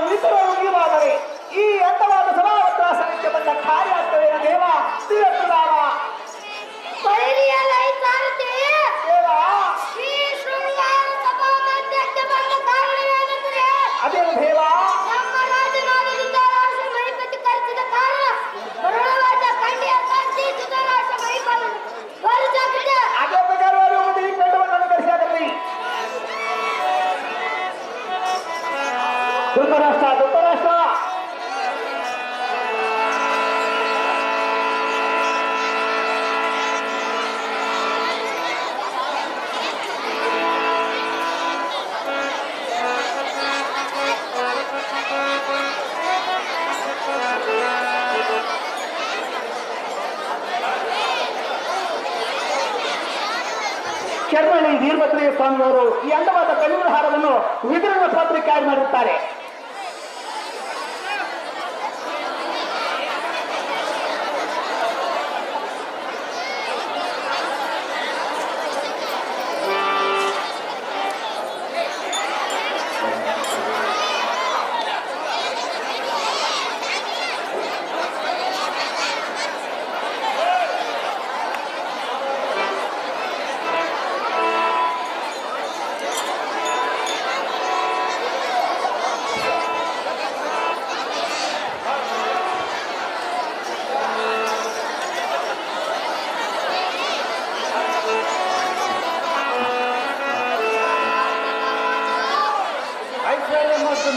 ಮಿತ್ರವಾದರೆ ಈ ಅಂತವಾದ ಸಮಾವತ್ರಾಸನಕ್ಕೆ ಬಂದ ಕಾರ್ಯ ಆಗ್ತದೆ ದೇವ ತಿಳಿಯುತ್ತದಾವ ಪರಿಣಿಯಲೈ ಸಾರಥಿ ದೇವ ಈ ಶೃಂಗಾರ ಸಭಾ ಮಧ್ಯಕ್ಕೆ ಬಂದ ಕಾರಣವೇನೆಂದರೆ ಅದೇನು ದೇವ ನಮ್ಮ ರಾಜನಾಗದಿಂದ ರಾಶ ಮಹಿಪತಿ ಕರೆಸಿದ ಕಾರಣ ಬರುಳವಾದ ಕಂಡಿಯ ಕಾಂತಿ ಸುಧರಾಶ ಮಹಿಪಾಲನೆ ಬರುಜಾಗಿದೆ ಅದೇ ಪ್ರಕಾರವಾಗಿ ಒಂದು ಈ ಪೇಟವನ್ನು ಕರೆಸಿದ್ರಿ ಧೃತರಾಷ್ಟ್ರ ಕೆರ್ಮಳ್ಳಿ ವೀರಭದ್ರಯ್ಯ ಸ್ವಾಮಿಯವರು ಈ ಅಂದವಾದ ಕಲಿಯುವ ಹಾರವನ್ನು ವಿತರಣಾ ಪಾತ್ರಕ್ಕೆ ಆಯ್ಕೆ ಮಾಡಿರುತ್ತಾರೆ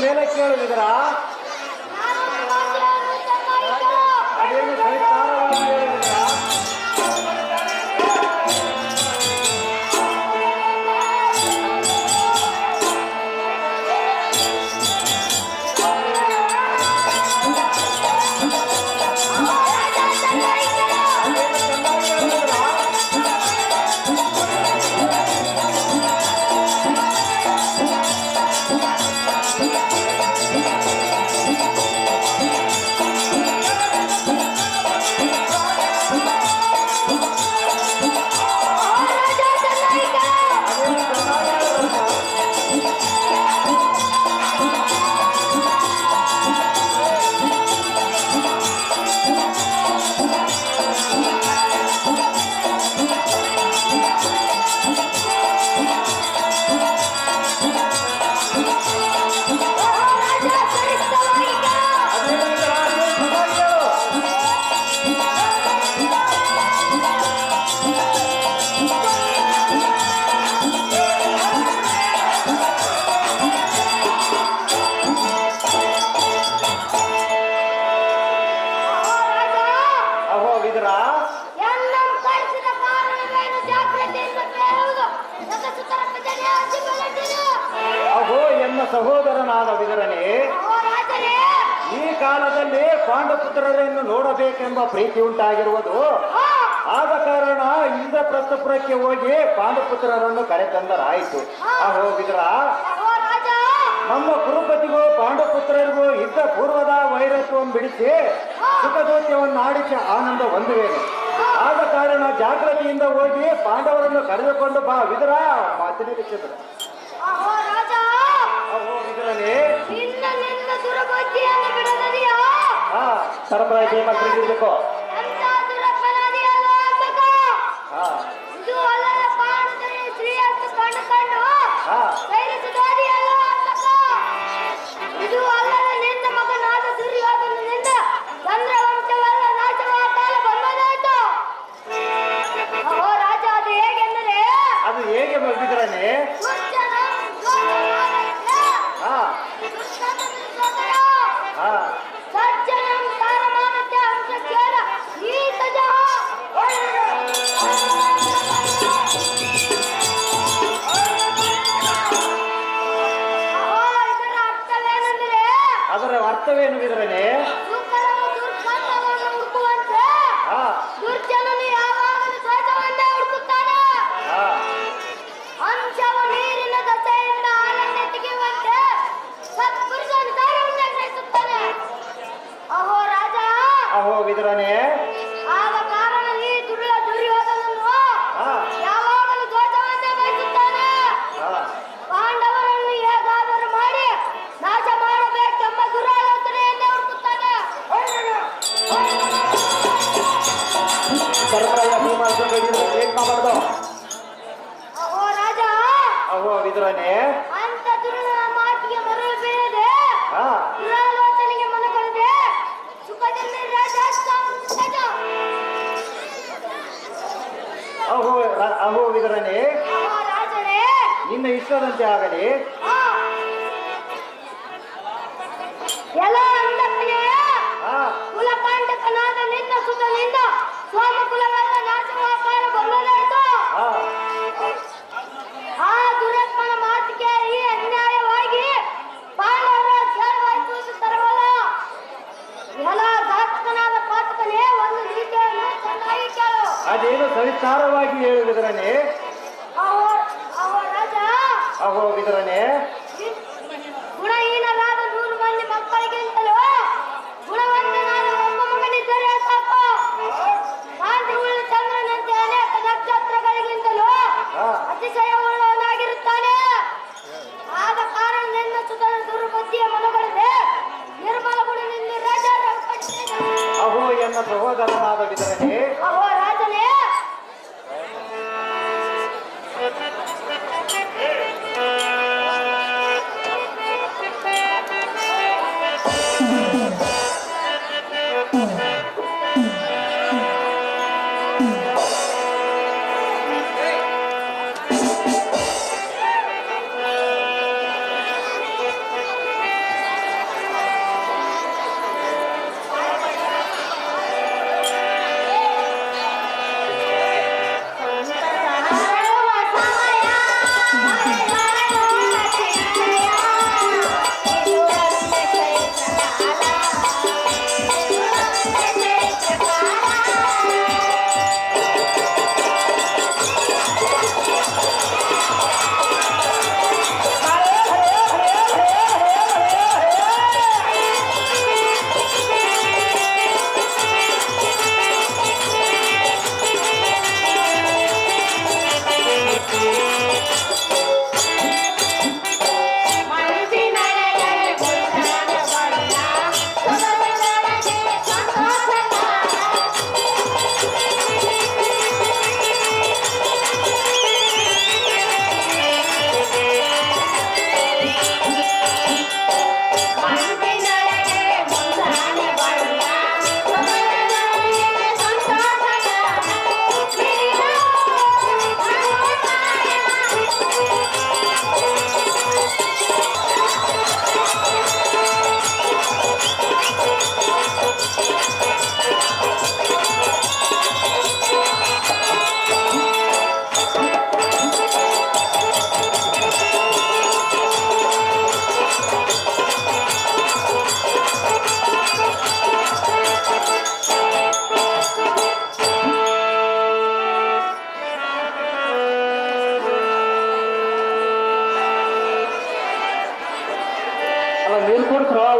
ಮೇಲೆ ಕೇಳಿದ್ರ ಅದೇನು ಸವಿಸ್ತಾರವಾಗಿ ಹೇಳಿದ್ರ ಸಹೋದರನಾದ ವಿದುರನೇ, ಈ ಕಾಲದಲ್ಲಿ ಪಾಂಡಪುತ್ರರನ್ನು ನೋಡಬೇಕೆಂಬ ಪ್ರೀತಿ ಉಂಟಾಗಿರುವುದು. ಆದ ಕಾರಣ ಇಂದ್ರಪ್ರಸ್ಥಪುರಕ್ಕೆ ಹೋಗಿ ಪಾಂಡಪುತ್ರರನ್ನು ಕರೆತಂದರಾಯಿತು. ಅಹೋ ವಿದುರ, ನಮ್ಮ ಕುರುಪತಿಗೂ ಪಾಂಡಪುತ್ರರಿಗೂ ಇದ್ದ ಪೂರ್ವದ ವೈರತ್ವವನ್ನು ಬಿಡಿಸಿ ಸುಖದೋತ್ಯವನ್ನು ಆಡಿಸಿ ಆನಂದ ಹೊಂದುವೇನೆ. ಆದ ಕಾರಣ ಜಾಗೃತಿಯಿಂದ ಹೋಗಿ ಪಾಂಡವರನ್ನು ಕರೆದುಕೊಂಡು ಬಾ ವಿದುರ ಮಾತನಾಡಿಸಿದರು. ಅಹೋ ವಿದುರ ಸರಬರಾಜು ಭೀಮಕ್ಕಳಿರ್ಬೇಕು. ಅಂತ ದುರಪರಾಧಿಯಲ್ಲ ಅಂಬಕ. ಇದು ಅಲ್ಲದ ಪಾಂಡವರೇ ಶ್ರೀಯಂತ ಕಂಡುಕೊಂಡು ಸೈರಿಸಿದೋದಿಯಲ್ಲ ಅಂಬಕ. ಇದು ಅಲ್ಲದ ನಿನ್ನ ಮಗನಾದ ದುರ್ಯೋಧನನಿಂದ ಚಂದ್ರವಂಶವೆಲ್ಲ ನಾಶವಾದ ಕಾಲ ಬಂದದಾಯ್ತು. ಅಹೋ ರಾಜ, ಅದು ಹೇಗೆಂದರೆ ಅದು ಹೇಗೆ ಬಂದಿದ್ರನೆ? ದುರ್ಜನ ದುರ್ಜನಾದೈತೆ. ದುರ್ಜನನ ಸೋದರ. ಸಜ್ಜನಂ ಸಾರಮಾನತೆ ಅಂಶಕೇನ ಈತಜಃ. ಇದರ ಅರ್ಥವೇನೆಂದರೆ ಅದರ ಅರ್ಥವೇನು ವಿದರನೆ? ಸುಕರವು ದುರ್ಗಂಧವನ್ನು ಹುಡುಕುವಂತೆ ದುರ್ಜನನು ಯಾವಾಗಲೂ ದ್ವೇಷವನ್ನೇ ಹುಡುಕುತ್ತಾನೆ. ಅಂಶವು ನೀರಿನ ದಸೆಯಿಂದ ಹಾಲನ್ನೇ ತೆಗೆಯುವಂತೆ ಸತ್ಪುರುಷನು ಧೈರ್ಯವನ್ನೇ ಗ್ರಹಿಸುತ್ತಾನೆ. ಅಹೋ ರಾಜ, ಅಹೋ ವಿದರನೆ, ಆದ ಕಾರಣ ಈ ದುರ್ಯೋಧನನು ಯಾವಾಗಲೂ ದ್ವೇಷವನ್ನೇ ಬಯಸುತ್ತಾನೆ. ಪಾಂಡವರನ್ನು ಹೇಗಾದರೂ ಮಾಡಿ ನಾಶ ಮಾಡಬೇಕೆಂಬ ದುರಾಲೋಚನೆಯನ್ನೇ ಹುಡುಕುತ್ತಾನೆ. ಸರಬರಾಜು ಭೀಮಕ್ಕಳಿರ್ಬೇಕು. ಏನ್ ಮಾಡ್ದು? ಅಹೋ ರಾಜ, ಅಹೋ ವಿದರನೆ, ಅಂತ ದುರ್ನ ಮಾತಿಗೆ ಮರಳು ಬೀಳದೆ ದುರಾಲೋಚನೆಗೆ ಮನಗೊಳ್ಳದೆ ಸುಖದಲ್ಲಿ ರಾಜ. ಅಹೋ ವಿದರನೆ, ಅಹೋ ರಾಜನೇ, ನಿನ್ನ ಇಷ್ಟದಂತೆ ಆಗಲಿ. ಎಲ್ಲ ಅಂದಕ್ಕನೇ ಕುಲಪಾಂಡಕನಾದ ನಿನ್ನ ಸುತನಿಂದ ಸೋಮಕುಲವೆಲ್ಲ ನಾಶವಾಕಾರ ಬಂದದಾಯಿತು. ಆ ದುರತ್ಮನ ಮಾತಿಗೆ ಈ ಅನ್ಯಾಯವಾಗಿ ಪಾಂಡವರ ಸೇವಹಿಸುತ್ತಿರವಲ್ಲ. ಎಲ್ಲ ಘಾತಕನಾದ ಪಾತಕನೇ, ಒಂದು ನೀತಿಯನ್ನು ಚೆನ್ನಾಗಿ ಕೇಳು. ಅದೇನು ಸವಿಸ್ತಾರವಾಗಿ ಹೇಳುವುದರನೆ? ಅಹೋ ರಾಜ, ಅಹೋ ವಿದರನೆ, ಗುಣಹೀನರಾದ 100 ಮಂದಿ ಮಕ್ಕಳಿಗಿಂತಲೂ ಗುಣವಂತನಾದ ಒಬ್ಬ ಮಗನಿದ್ದರೆ ಸಾಕು. ಕಾಂತಿ ಉಳ್ಳ ಚಂದ್ರನಂತೆ ಅನೇಕ ನಕ್ಷತ್ರಗಳಿಗಿಂತಲೂ ಅತಿಶಯವುಳ್ಳವನಾಗಿರುತ್ತಾನೆ. ಆದ ಕಾರಣ ನಿನ್ನ ಸುತನ ದುರ್ಬುದ್ಧಿಯ ಮನಗೊಳ್ಳದೆ ನಿರ್ಮಲ ಗುಣದಿಂದ ರಾಜ. ಅಹೋ ಎನ್ನ ಸಹೋದರನಾದ ವಿದರನೆ, ಅಹೋ ರಾಜನೇ,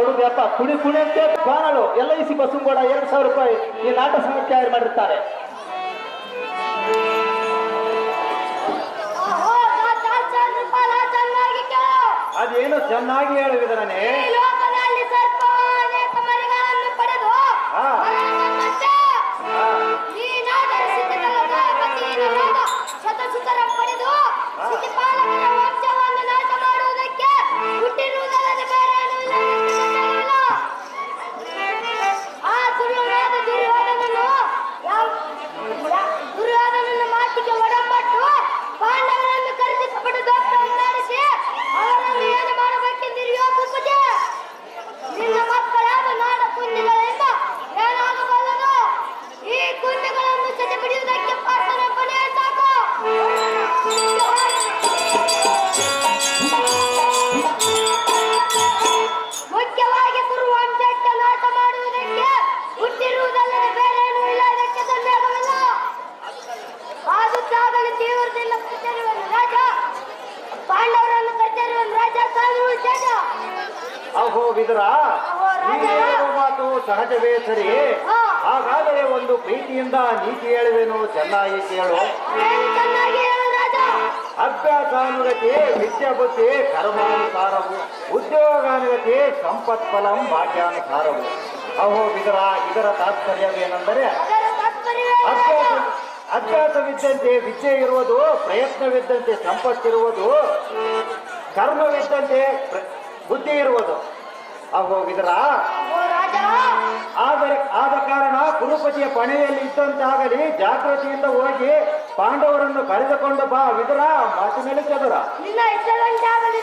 ಹುಡುಗಪ್ಪ ಕುಡಿ ಕುಡಿ ಅಂತ ಬಾಣಲು LIC ಬಸ್ಸು ಕೂಡ 2,000 ರೂಪಾಯಿ ಈ ನಾಟಕ ಸಂಘಕ್ಕೆ ತಯಾರು ಮಾಡಿರ್ತಾರೆ. ಅದೇನು ಚೆನ್ನಾಗಿ ಹೇಳಿದಾನೆ. ಲೋಕದಲ್ಲಿ ಸರ್ಪ ಅನೇಕ ಮರಿಗಳನ್ನು ಪಡೆದು ಹಾ. ಮನೋನಂತೆ ನೀನಾದರಿಸಿದ್ದಲ್ಲ ದ್ರೌಪದಿಯನ್ನಾದ ಶತಸುತರ ಪಡೆದು ಸಿದ್ಧಿಪಾಲಕರ ವಂಶವನ್ನು ನಾಶ ಮಾಡುವುದಕ್ಕೆ ಹುಟ್ಟಿರುವುದಲ್ಲದೆ ಬೇರೆ ಏನೂ ಇಲ್ಲ. ಆ ದುರ್ಯೋಧನ ದುರ್ಯೋಧನನ ಮಾತಿಗೆ ಒಡಂಬಟ್ಟು ಪಾಂಡವರನ್ನು ಕರೆಸಿಕೊಂಡು ದೋಷವನ್ನು ನಡೆಸಿ ಅವರನ್ನು ಏನು ಮಾಡಬೇಕೆಂದಿರಿಯೋ ಕುಕುಜೆ. ನಿನ್ನ ಮಕ್ಕಳಾದ ನಾಡ ಕುಂದಿಗಳಿಂದ ಏನಾಗಬಲ್ಲದು? ಈ ಕುಂದಿಗಳನ್ನು ಸೆರೆ ಬಿಡುವುದಕ್ಕೆ ಪಾರ್ಥನೊಬ್ಬನೇ ಸಾಕು. ಮುಖ್ಯವಾಗಿ ಕುರುವಂಶಕ್ಕೆ ನಾಶ ಮಾಡುವುದಕ್ಕೆ ಹುಟ್ಟಿರುವುದಲ್ಲದೆ ಬೇರೆ ಏನೂ ಇಲ್ಲ. ಇದಕ್ಕೆ ಸಂದೇಹವಿಲ್ಲ. ಆಗುತ್ತಾಗಲೇ ತೀವ್ರದಿಂದ ಕರೆತರುವನು ರಾಜ, ಪಾಂಡವರನ್ನು ಕರೆತರುವನು ರಾಜ, ಸಾಧು ರಾಜ. ಅಹೋ ವಿದುರ, ನೀನು ಹೇಳುವ ಮಾತು ಸಹಜವೇ ಸರಿ. ಹಾ. ಹಾಗಾದರೆ ಒಂದು ಪ್ರೀತಿಯಿಂದ ನೀತಿ ಹೇಳುವೇನು, ಚೆನ್ನಾಗಿ ಕೇಳು. ಏನು ಚೆನ್ನಾಗಿ ಹೇಳು ರಾಜ. ಅಭ್ಯಾಸಾನುಗತಿ ವಿದ್ಯಾ ಬುದ್ಧಿ ಕರ್ಮಾನುಸಾರವು, ಉದ್ಯೋಗಾನುಗತಿ ಸಂಪತ್ಫಲಂ ಭಾಗ್ಯಾನುಸಾರವು. ಅಹೋ ವಿದುರ, ಇದರ ತಾತ್ಪರ್ಯವೇನೆಂದರೆ ಅದರ ತಾತ್ಪರ್ಯವೇನು ರಾಜ? ಅಭ್ಯಾಸವಿದ್ದಂತೆ ವಿದ್ಯೆ ಇರುವುದು, ಪ್ರಯತ್ನವಿದ್ದಂತೆ ಸಂಪತ್ತಿರುವುದು, ಕರ್ಮವಿದ್ದಂತೆ ಬುದ್ಧಿ ಇರುವುದು. ಅಹೋ ವಿದುರ, ಓ ರಾಜ, ಆದ ಕಾರಣ ಕುರುಪತಿಯ ಪಣೆಯಲ್ಲಿ ಇದ್ದಂತಾಗಲಿ ಜಾಗೃತಿಯಿಂದ ಹೋಗಿ ಪಾಂಡವರನ್ನು ಕರೆದುಕೊಂಡು ಬಾ ವಿದುರ. ಮಾತಿನಲ್ಲಿ ಚದುರ. ನಿನ್ನ ಇಷ್ಟದಂತೆ ಆಗಲಿ